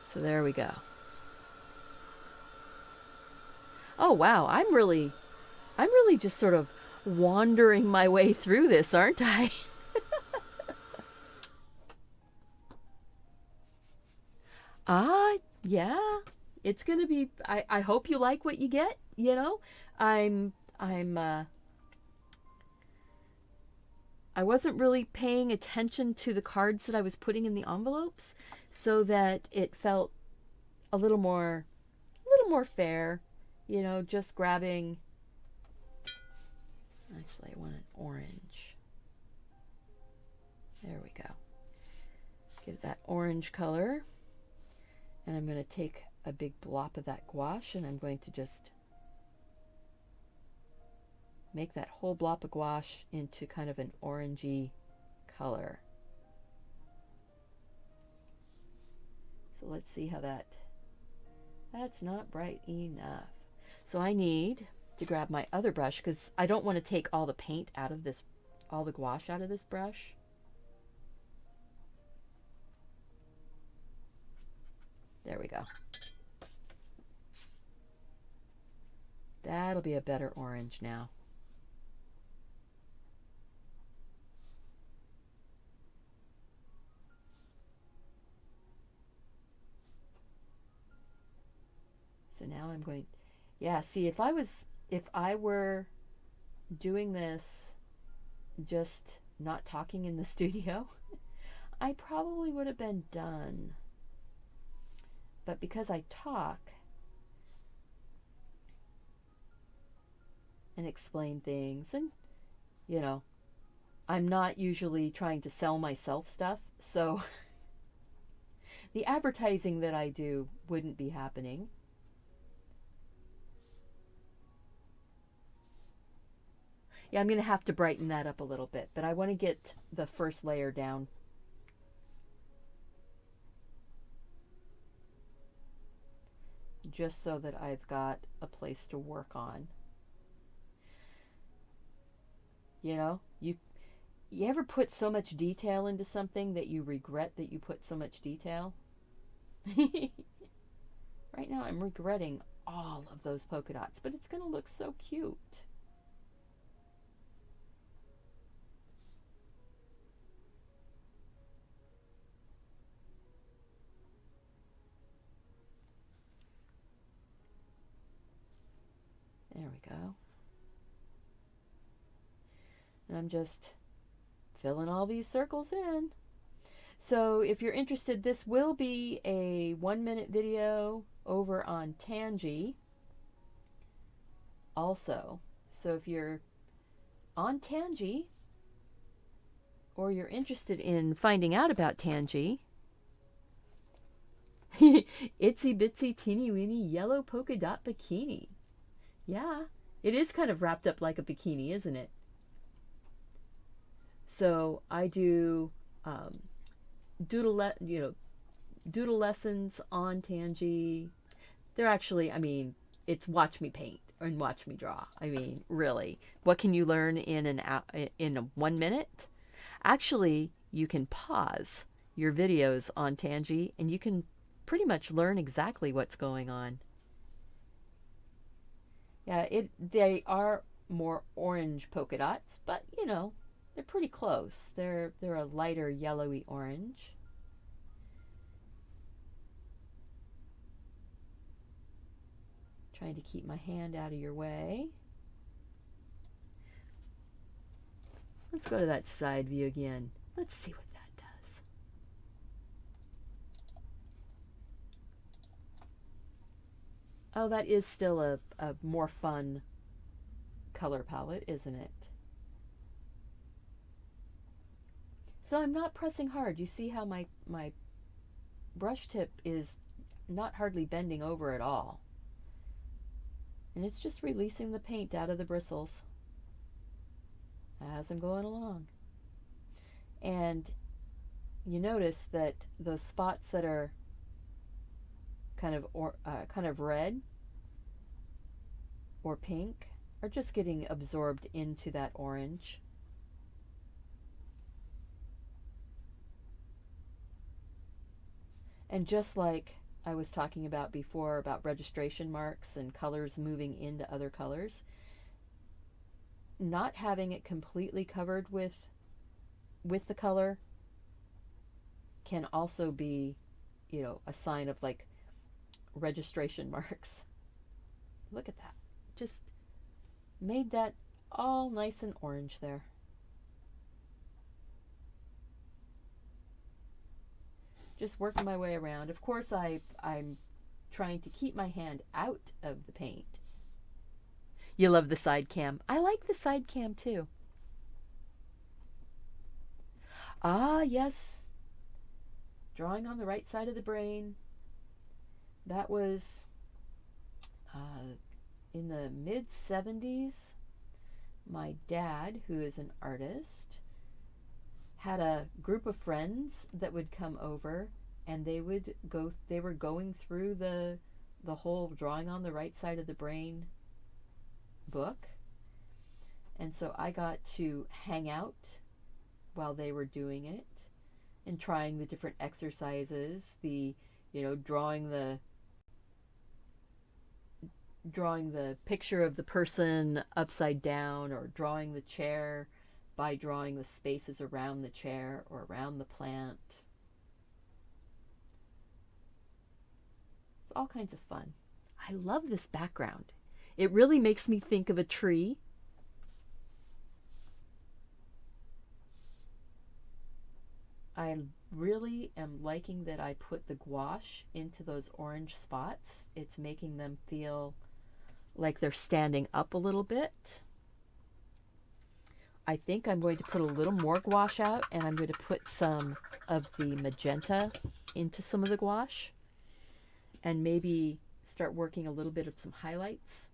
So there we go. Oh wow, I'm really just sort of wandering my way through this, aren't I? Yeah. It's going to be, I hope you like what you get, you know. I wasn't really paying attention to the cards that I was putting in the envelopes, so that it felt a little more fair, you know, just grabbing. Actually, I want an orange. There we go. Get that orange color. And I'm going to take a big blob of that gouache, and I'm going to just make that whole blob of gouache into kind of an orangey color. So let's see how that's not bright enough. So I need to grab my other brush, because I don't want to take all the paint out of this, all the gouache out of this brush. There we go. That'll be a better orange now. So now I'm going, yeah, see, if I were doing this just not talking in the studio, I probably would have been done. But because I talk and explain things, and, you know, I'm not usually trying to sell myself stuff, so the advertising that I do wouldn't be happening. Yeah, I'm going to have to brighten that up a little bit, but I want to get the first layer down. Just so that I've got a place to work on. You know, you ever put so much detail into something that you regret that you put so much detail? Right now I'm regretting all of those polka dots, but it's going to look so cute. There we go. And I'm just filling all these circles in. So if you're interested, this will be a 1-minute video over on Tangi also. So if you're on Tangi, or you're interested in finding out about Tangi, itsy bitsy teeny weeny yellow polka dot bikini. Yeah, it is kind of wrapped up like a bikini, isn't it? So I do doodle lessons on Tangi. They're actually, I mean, it's watch me paint and watch me draw. I mean, really, what can you learn in 1 minute? Actually, you can pause your videos on Tangi and you can pretty much learn exactly what's going on. Yeah, they are more orange polka dots, but you know, they're pretty close. They're a lighter yellowy orange. Trying to keep my hand out of your way. Let's go to that side view again. Let's see what that does. Oh, that is still a more fun color palette, isn't it? So I'm not pressing hard. You see how my brush tip is not hardly bending over at all. And it's just releasing the paint out of the bristles as I'm going along. And you notice that those spots that are kind of red or pink are just getting absorbed into that orange. And just like I was talking about before about registration marks and colors moving into other colors, not having it completely covered with the color can also be, you know, a sign of like registration marks. Look at that. Just made that all nice and orange there. Just working my way around. Of course, I'm trying to keep my hand out of the paint. You love the side cam. I like the side cam too. Ah, yes. Drawing on the right side of the brain. That was in the mid-70s. My dad, who is an artist, had a group of friends that would come over, and they were going through the whole drawing on the right side of the brain book. And so I got to hang out while they were doing it and trying the different exercises, drawing the picture of the person upside down, or drawing the chair by drawing the spaces around the chair or around the plant. It's all kinds of fun. I love this background. It really makes me think of a tree. I really am liking that I put the gouache into those orange spots. It's making them feel like they're standing up a little bit. I think I'm going to put a little more gouache out, and I'm going to put some of the magenta into some of the gouache, and maybe start working a little bit of some highlights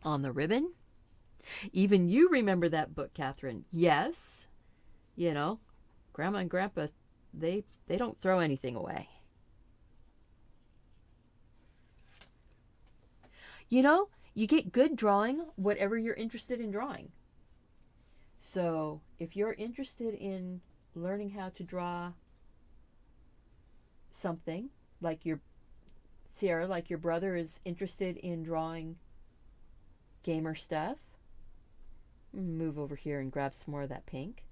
on the ribbon. Even you remember that book, Catherine. Yes, you know, Grandma and Grandpa, they don't throw anything away. You know, you get good drawing whatever you're interested in drawing. So if you're interested in learning how to draw something, like your Sierra, like your brother is interested in drawing gamer stuff, move over here and grab some more of that pink.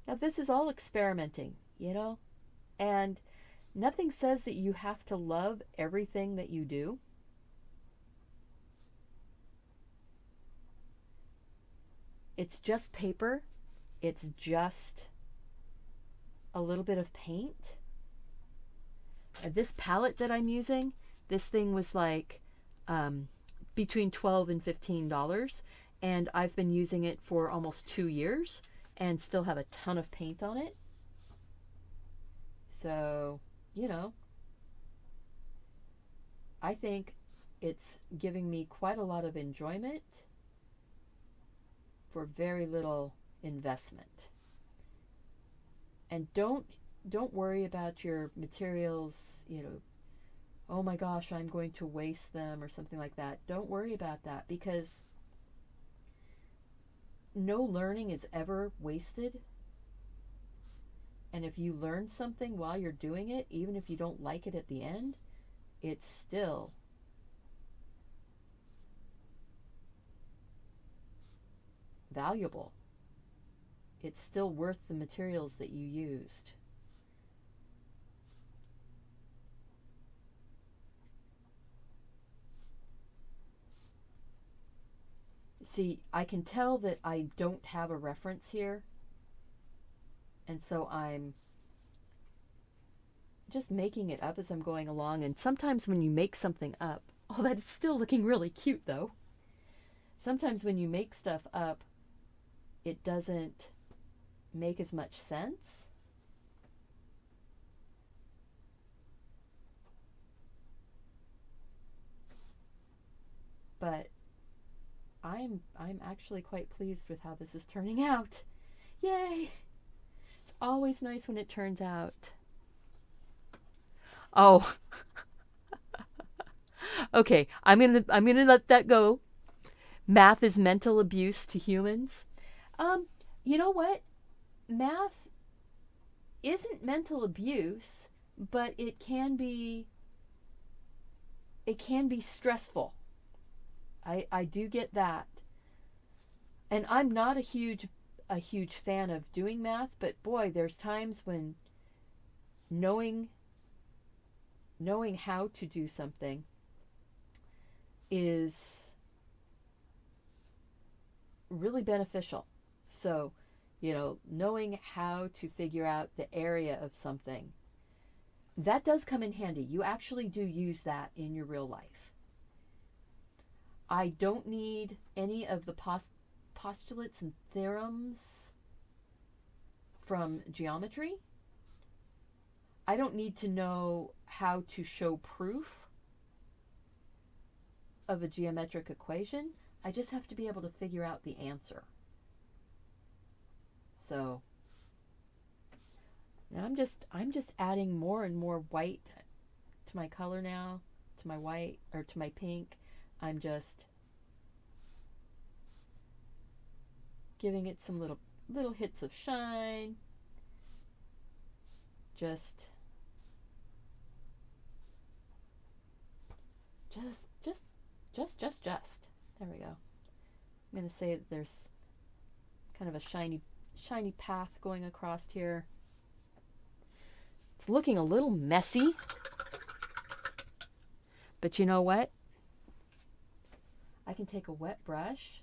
Now this is all experimenting, you know, and nothing says that you have to love everything that you do. It's just paper. It's just a little bit of paint. This palette that I'm using, this thing was like between $12 and $15, and I've been using it for almost 2 years and still have a ton of paint on it. So, you know, I think it's giving me quite a lot of enjoyment for very little investment. And don't worry about your materials, you know, oh my gosh, I'm going to waste them or something like that. Don't worry about that, because no learning is ever wasted. And if you learn something while you're doing it, even if you don't like it at the end, it's still valuable. It's still worth the materials that you used. See, I can tell that I don't have a reference here, and so I'm just making it up as I'm going along. And sometimes when you make something up, oh, that is still looking really cute though. Sometimes when you make stuff up, it doesn't make as much sense. But I'm actually quite pleased with how this is turning out. Yay! It's always nice when it turns out. Oh. Okay, I'm gonna let that go. Math is mental abuse to humans. You know what? Math isn't mental abuse, but it can be stressful. I do get that. And I'm not a huge fan of doing math, but boy, there's times when knowing how to do something is really beneficial. So, you know, knowing how to figure out the area of something, that does come in handy. You actually do use that in your real life. I don't need any of the postulates and theorems from geometry. I don't need to know how to show proof of a geometric equation. I just have to be able to figure out the answer. So now I'm just adding more and more white to my color now, to my white, or to my pink. I'm just giving it some little hits of shine. Just there we go. I'm going to say that there's kind of a shiny path going across here. It's looking a little messy, but you know what? I can take a wet brush,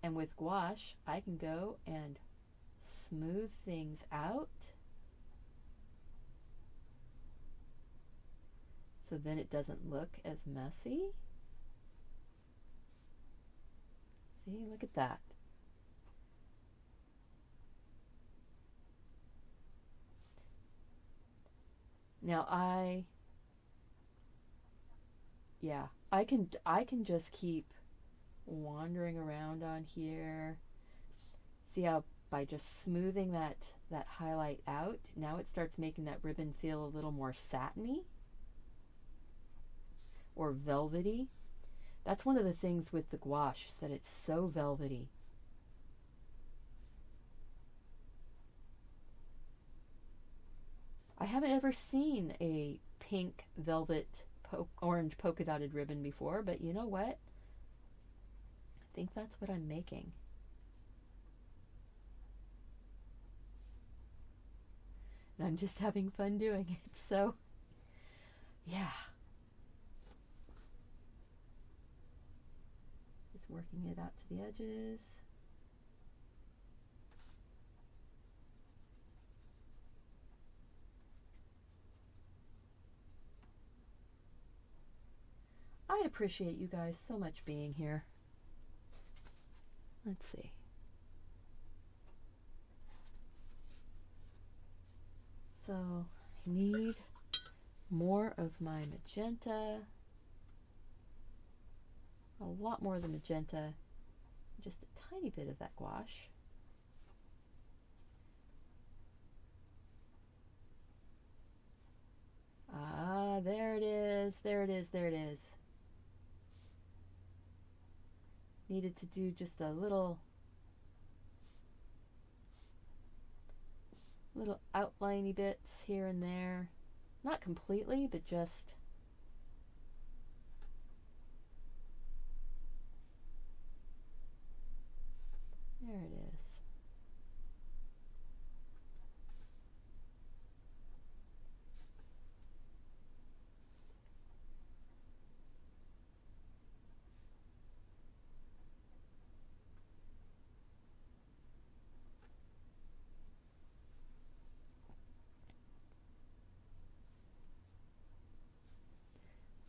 and with gouache, I can go and smooth things out. So then it doesn't look as messy. See, look at that. Now I can just keep wandering around on here. See how by just smoothing that highlight out, now it starts making that ribbon feel a little more satiny or velvety. That's one of the things with the gouache, is that it's so velvety. I haven't ever seen a pink velvet orange polka dotted ribbon before, but you know what? I think that's what I'm making. And I'm just having fun doing it, so yeah. Just working it out to the edges. I appreciate you guys so much being here. Let's see. So I need more of my magenta. A lot more of the magenta. Just a tiny bit of that gouache. Ah, there it is, there it is, there it is. Needed to do just a little outliney bits here and there. Not completely, but just there it is.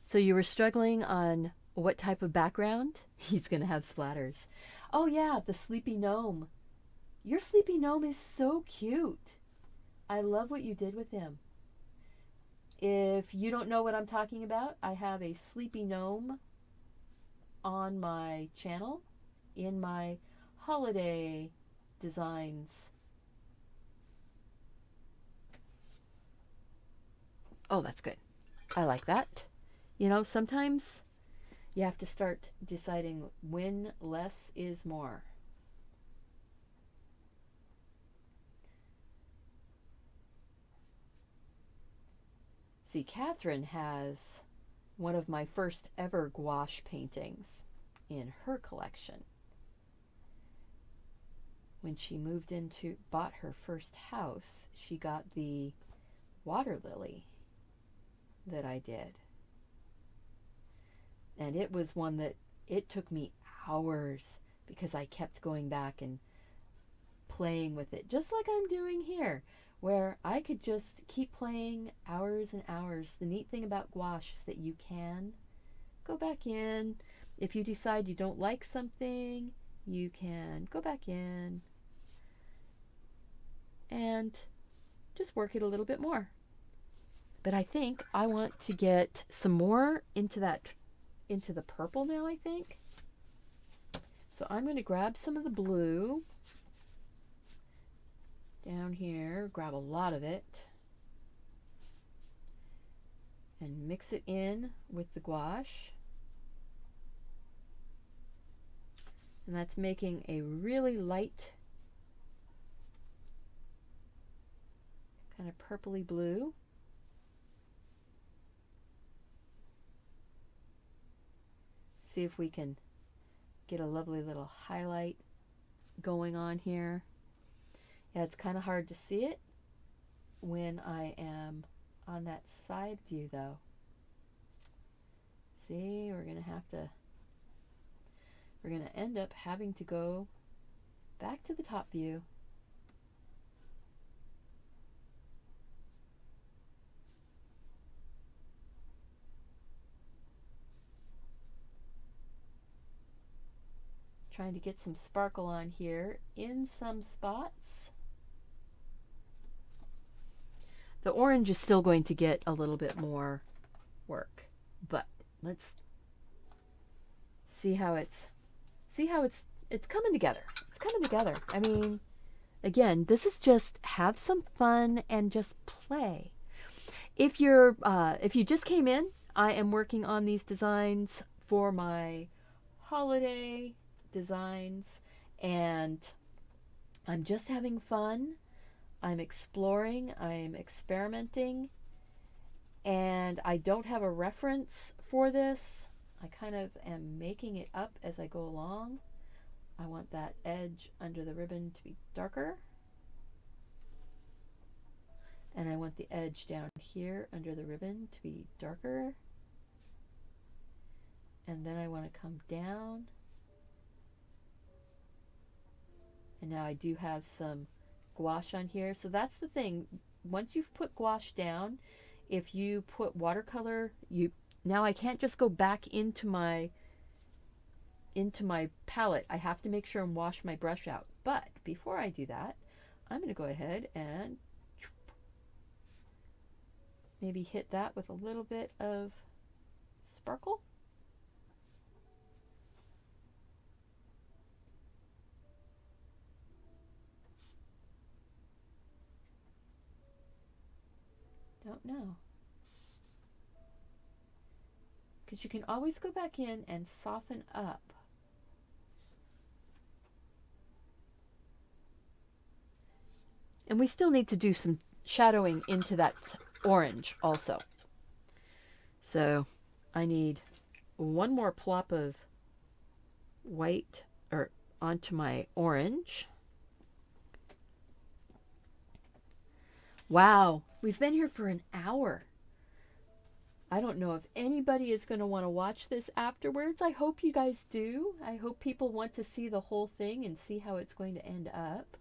So you were struggling on what type of background? He's going to have splatters. Oh yeah, the sleepy gnome. Your sleepy gnome is so cute. I love what you did with him. If you don't know what I'm talking about, I have a sleepy gnome on my channel in my holiday designs. Oh, that's good. I like that. You know, sometimes you have to start deciding when less is more. See, Catherine has one of my first ever gouache paintings in her collection. When she bought her first house, she got the water lily that I did. And it was one that it took me hours because I kept going back and playing with it, just like I'm doing here, where I could just keep playing hours and hours. The neat thing about gouache is that you can go back in. If you decide you don't like something, you can go back in and just work it a little bit more. But I think I want to get some more into the purple now, I think. So I'm going to grab some of the blue down here, grab a lot of it, and mix it in with the gouache. And that's making a really light kind of purpley blue. See if we can get a lovely little highlight going on here. Yeah, it's kind of hard to see it when I am on that side view though. See, we're going to end up having to go back to the top view. Trying to get some sparkle on here in some spots. The orange is still going to get a little bit more work, but let's see how it's coming together. It's coming together. I mean, again, this is just have some fun and just play. If you just came in, I am working on these designs for my holiday designs, and I'm just having fun. I'm exploring, I'm experimenting, and I don't have a reference for this. I kind of am making it up as I go along. I want that edge under the ribbon to be darker, and I want the edge down here under the ribbon to be darker, and then I want to come down. And now I do have some gouache on here. So that's the thing. Once you've put gouache down, if you put watercolor, now I can't just go back into my palette. I have to make sure and wash my brush out. But before I do that, I'm going to go ahead and maybe hit that with a little bit of sparkle. Don't know. Because you can always go back in and soften up. And we still need to do some shadowing into that orange also. So I need one more plop of white or onto my orange. Wow, we've been here for an hour. I don't know if anybody is going to want to watch this afterwards. I hope you guys do. I hope people want to see the whole thing and see how it's going to end up.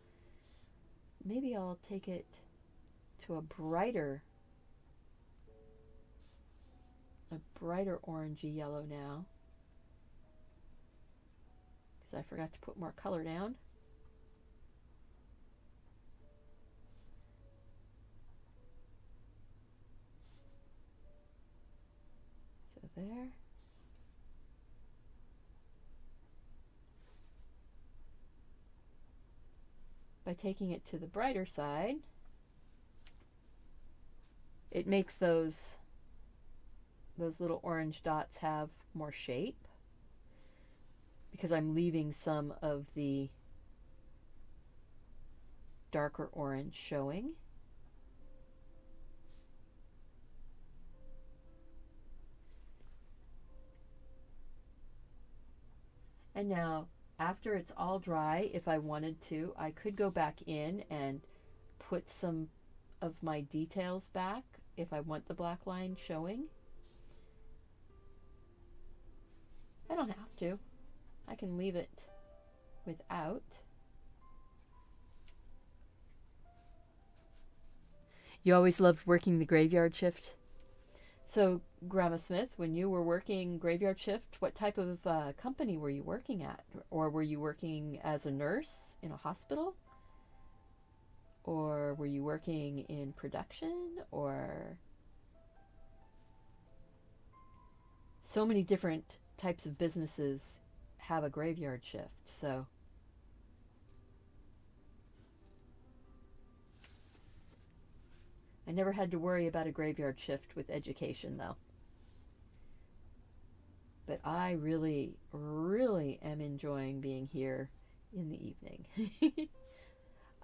Maybe I'll take it to a brighter orangey yellow now, because I forgot to put more color down. So there. By taking it to the brighter side, it makes those little orange dots have more shape, because I'm leaving some of the darker orange showing. And now, after it's all dry, if I wanted to, I could go back in and put some of my details back if I want the black line showing. I don't have to. I can leave it without. You always loved working the graveyard shift? So, Grandma Smith, when you were working graveyard shift, what type of company were you working at? Or were you working as a nurse in a hospital? Or were you working in production? Or so many different types of businesses have a graveyard shift, so I never had to worry about a graveyard shift with education, though. But I really, really am enjoying being here in the evening.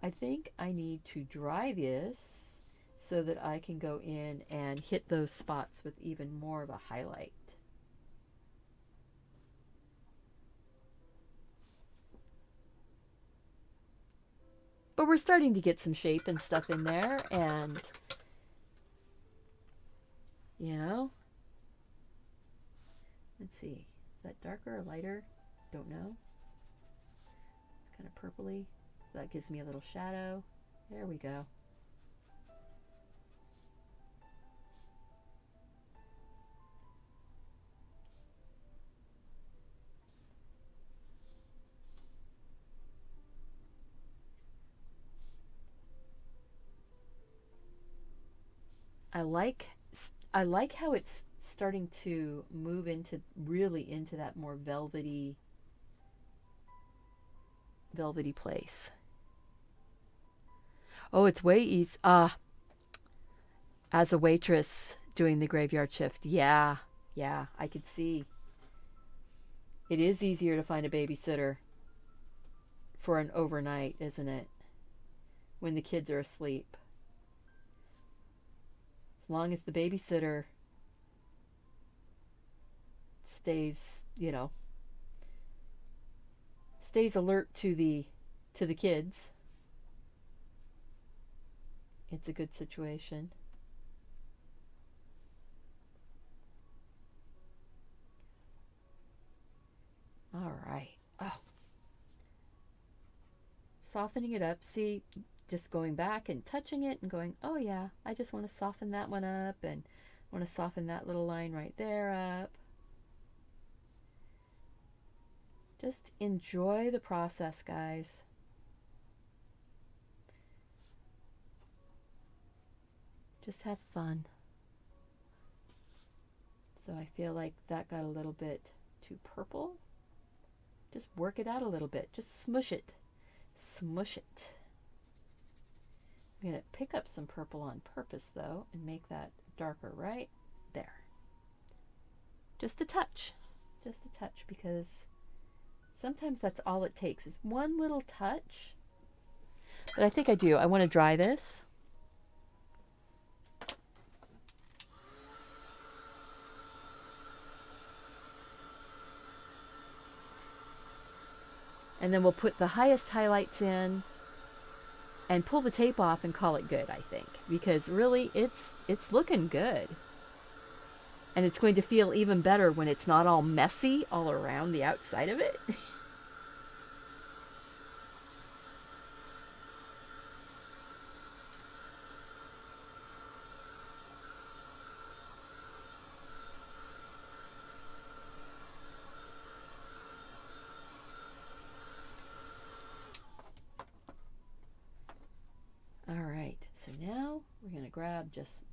I think I need to dry this so that I can go in and hit those spots with even more of a highlight. But we're starting to get some shape and stuff in there, and you know, let's see, is that darker or lighter? Don't know. It's kind of purpley, so that gives me a little shadow. There we go. I like how it's starting to move into really into that more velvety place. Oh, it's way easy. As a waitress doing the graveyard shift, yeah, I could see. It is easier to find a babysitter for an overnight, isn't it? When the kids are asleep. As long as the babysitter stays, stays alert to the kids, it's a good situation. All right. Oh. Softening it up. See, just going back and touching it and going, oh yeah, I just want to soften that one up and Want to soften that little line right there up. Just enjoy the process, guys. Just have fun. So I feel like that got a little bit too purple. Just work it out a little bit. Just smush it. Smush it. I'm going to pick up some purple on purpose, though, and make that darker right there. Just a touch. Just a touch, because sometimes that's all it takes is one little touch. But I think I do. I want to dry this. And then we'll put the highest highlights in and pull the tape off and call it good, I think. Because really, it's looking good. And it's going to feel even better when it's not all messy all around the outside of it. So now we're going to grab just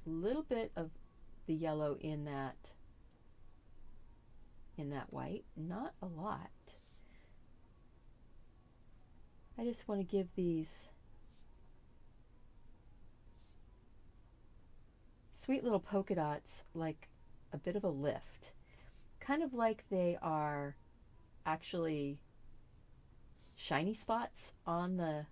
a little bit of the yellow in that white, not a lot. I just want to give these sweet little polka dots like a bit of a lift, kind of like they are actually shiny spots on the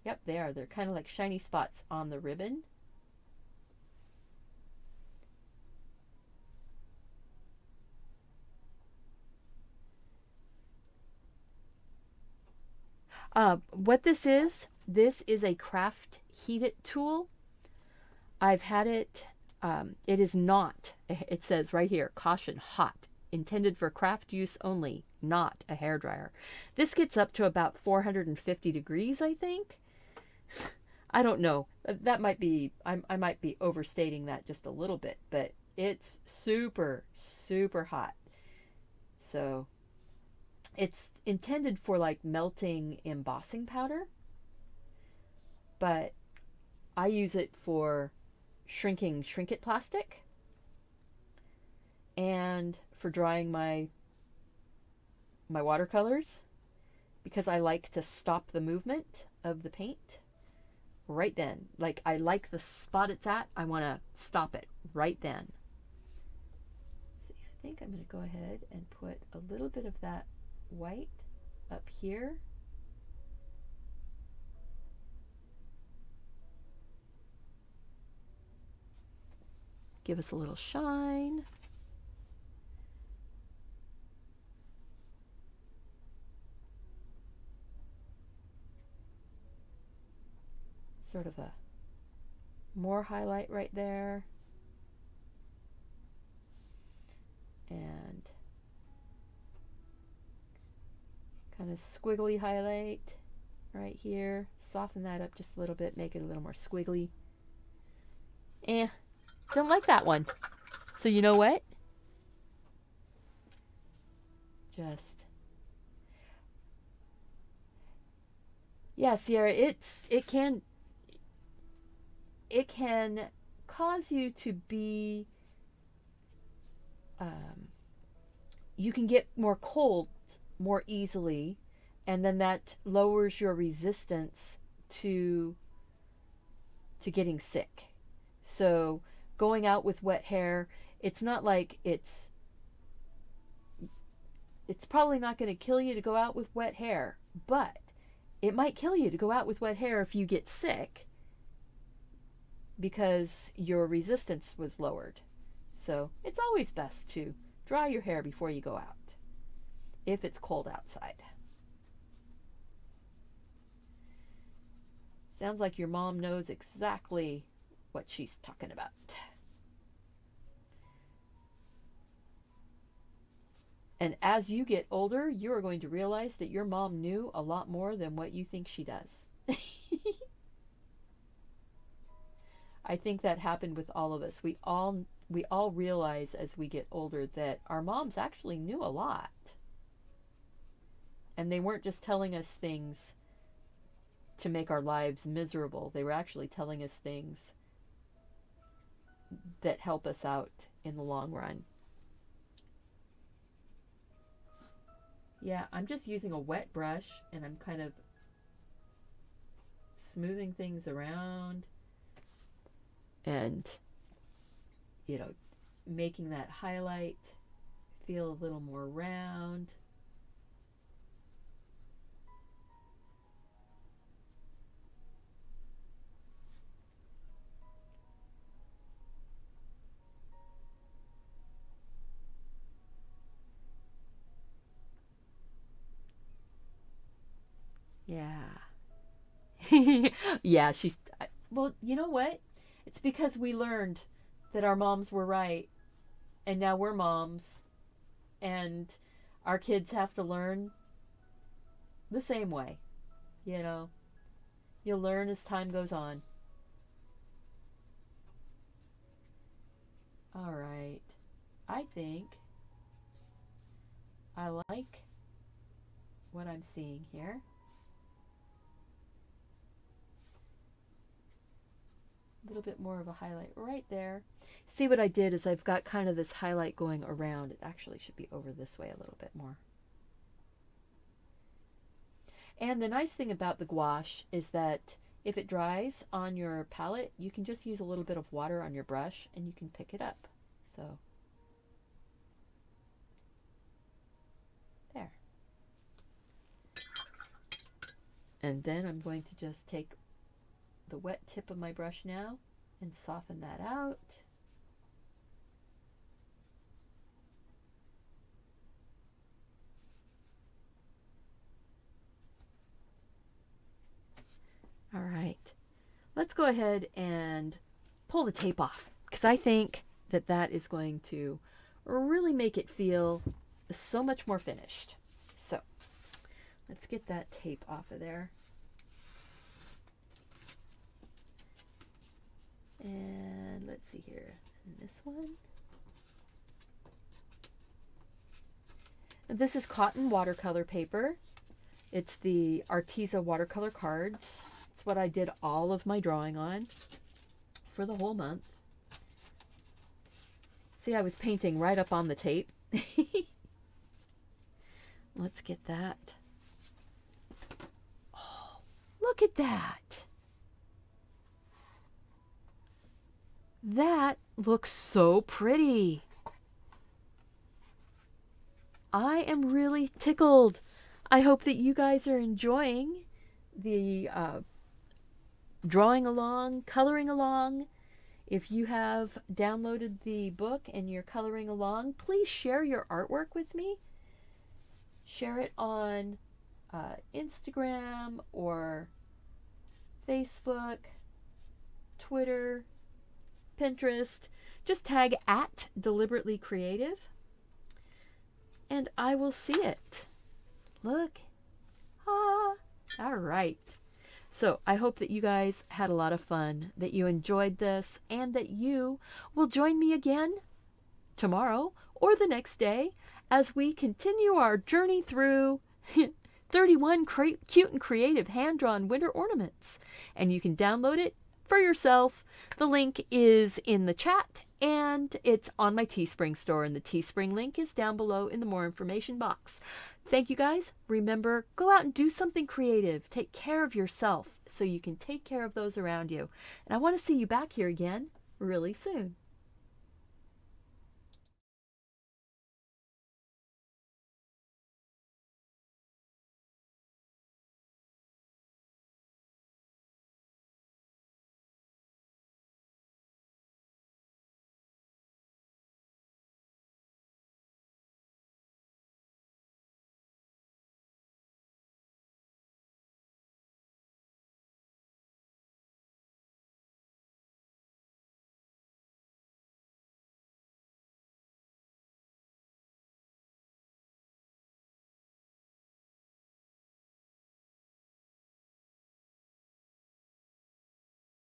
Yep, they are. They're kind of like shiny spots on the ribbon. What this is a craft heat it tool. I've had it. It is not, it says right here, caution, hot, intended for craft use only, not a hairdryer. This gets up to about 450 degrees, I think. I don't know. That might be, I might be overstating that just a little bit, but it's super, super hot. So it's intended for like melting embossing powder, but I use it for shrinking Shrink-It plastic and for drying my watercolors, because I like to stop the movement of the paint right then. Like, I like the spot it's at, I want to stop it right then. See, I think I'm going to go ahead and put a little bit of that white up here. Give us a little shine. Sort of a more highlight right there. And kind of squiggly highlight right here. Soften that up just a little bit, make it a little more squiggly. Don't like that one. So you know what? Just, yeah, Sierra, it can cause you to be, you can get more cold more easily, and then that lowers your resistance to getting sick. So going out with wet hair, it's not like it's probably not going to kill you to go out with wet hair, but it might kill you to go out with wet hair if you get sick because your resistance was lowered. So it's always best to dry your hair before you go out if it's cold outside. Sounds like your mom knows exactly what she's talking about. And as you get older, you are going to realize that your mom knew a lot more than what you think she does. I think that happened with all of us. We all realize as we get older that our moms actually knew a lot. And they weren't just telling us things to make our lives miserable. They were actually telling us things that help us out in the long run. Yeah, I'm just using a wet brush and I'm kind of smoothing things around and, you know, making that highlight feel a little more round. Yeah. Yeah, well, you know what? It's because we learned that our moms were right, and now we're moms, and our kids have to learn the same way. You know, you'll learn as time goes on. All right. I think I like what I'm seeing here. A little bit more of a highlight right there. See what I did is I've got kind of this highlight going around. It actually should be over this way a little bit more. And the nice thing about the gouache is that if it dries on your palette, you can just use a little bit of water on your brush and you can pick it up. So there. And then I'm going to just take the wet tip of my brush now and soften that out. All right, let's go ahead and pull the tape off because I think that that is going to really make it feel so much more finished. So let's get that tape off of there. And let's see here, this one. This is cotton watercolor paper. It's the Arteza watercolor cards. It's what I did all of my drawing on for the whole month. See, I was painting right up on the tape. Let's get that. Oh, look at that. That looks so pretty. I am really tickled. I hope that you guys are enjoying the drawing along, coloring along. If you have downloaded the book and you're coloring along, please share your artwork with me. Share it on Instagram or Facebook, Twitter, Pinterest. Just tag @deliberatelycreative and I will see it. Look. Ah. All right. So I hope that you guys had a lot of fun, that you enjoyed this, and that you will join me again tomorrow or the next day as we continue our journey through 31 cute and creative hand-drawn winter ornaments. And you can download it for yourself. The link is in the chat and it's on my Teespring store, and the Teespring link is down below in the more information box. Thank you guys. Remember, go out and do something creative. Take care of yourself so you can take care of those around you. And I want to see you back here again really soon.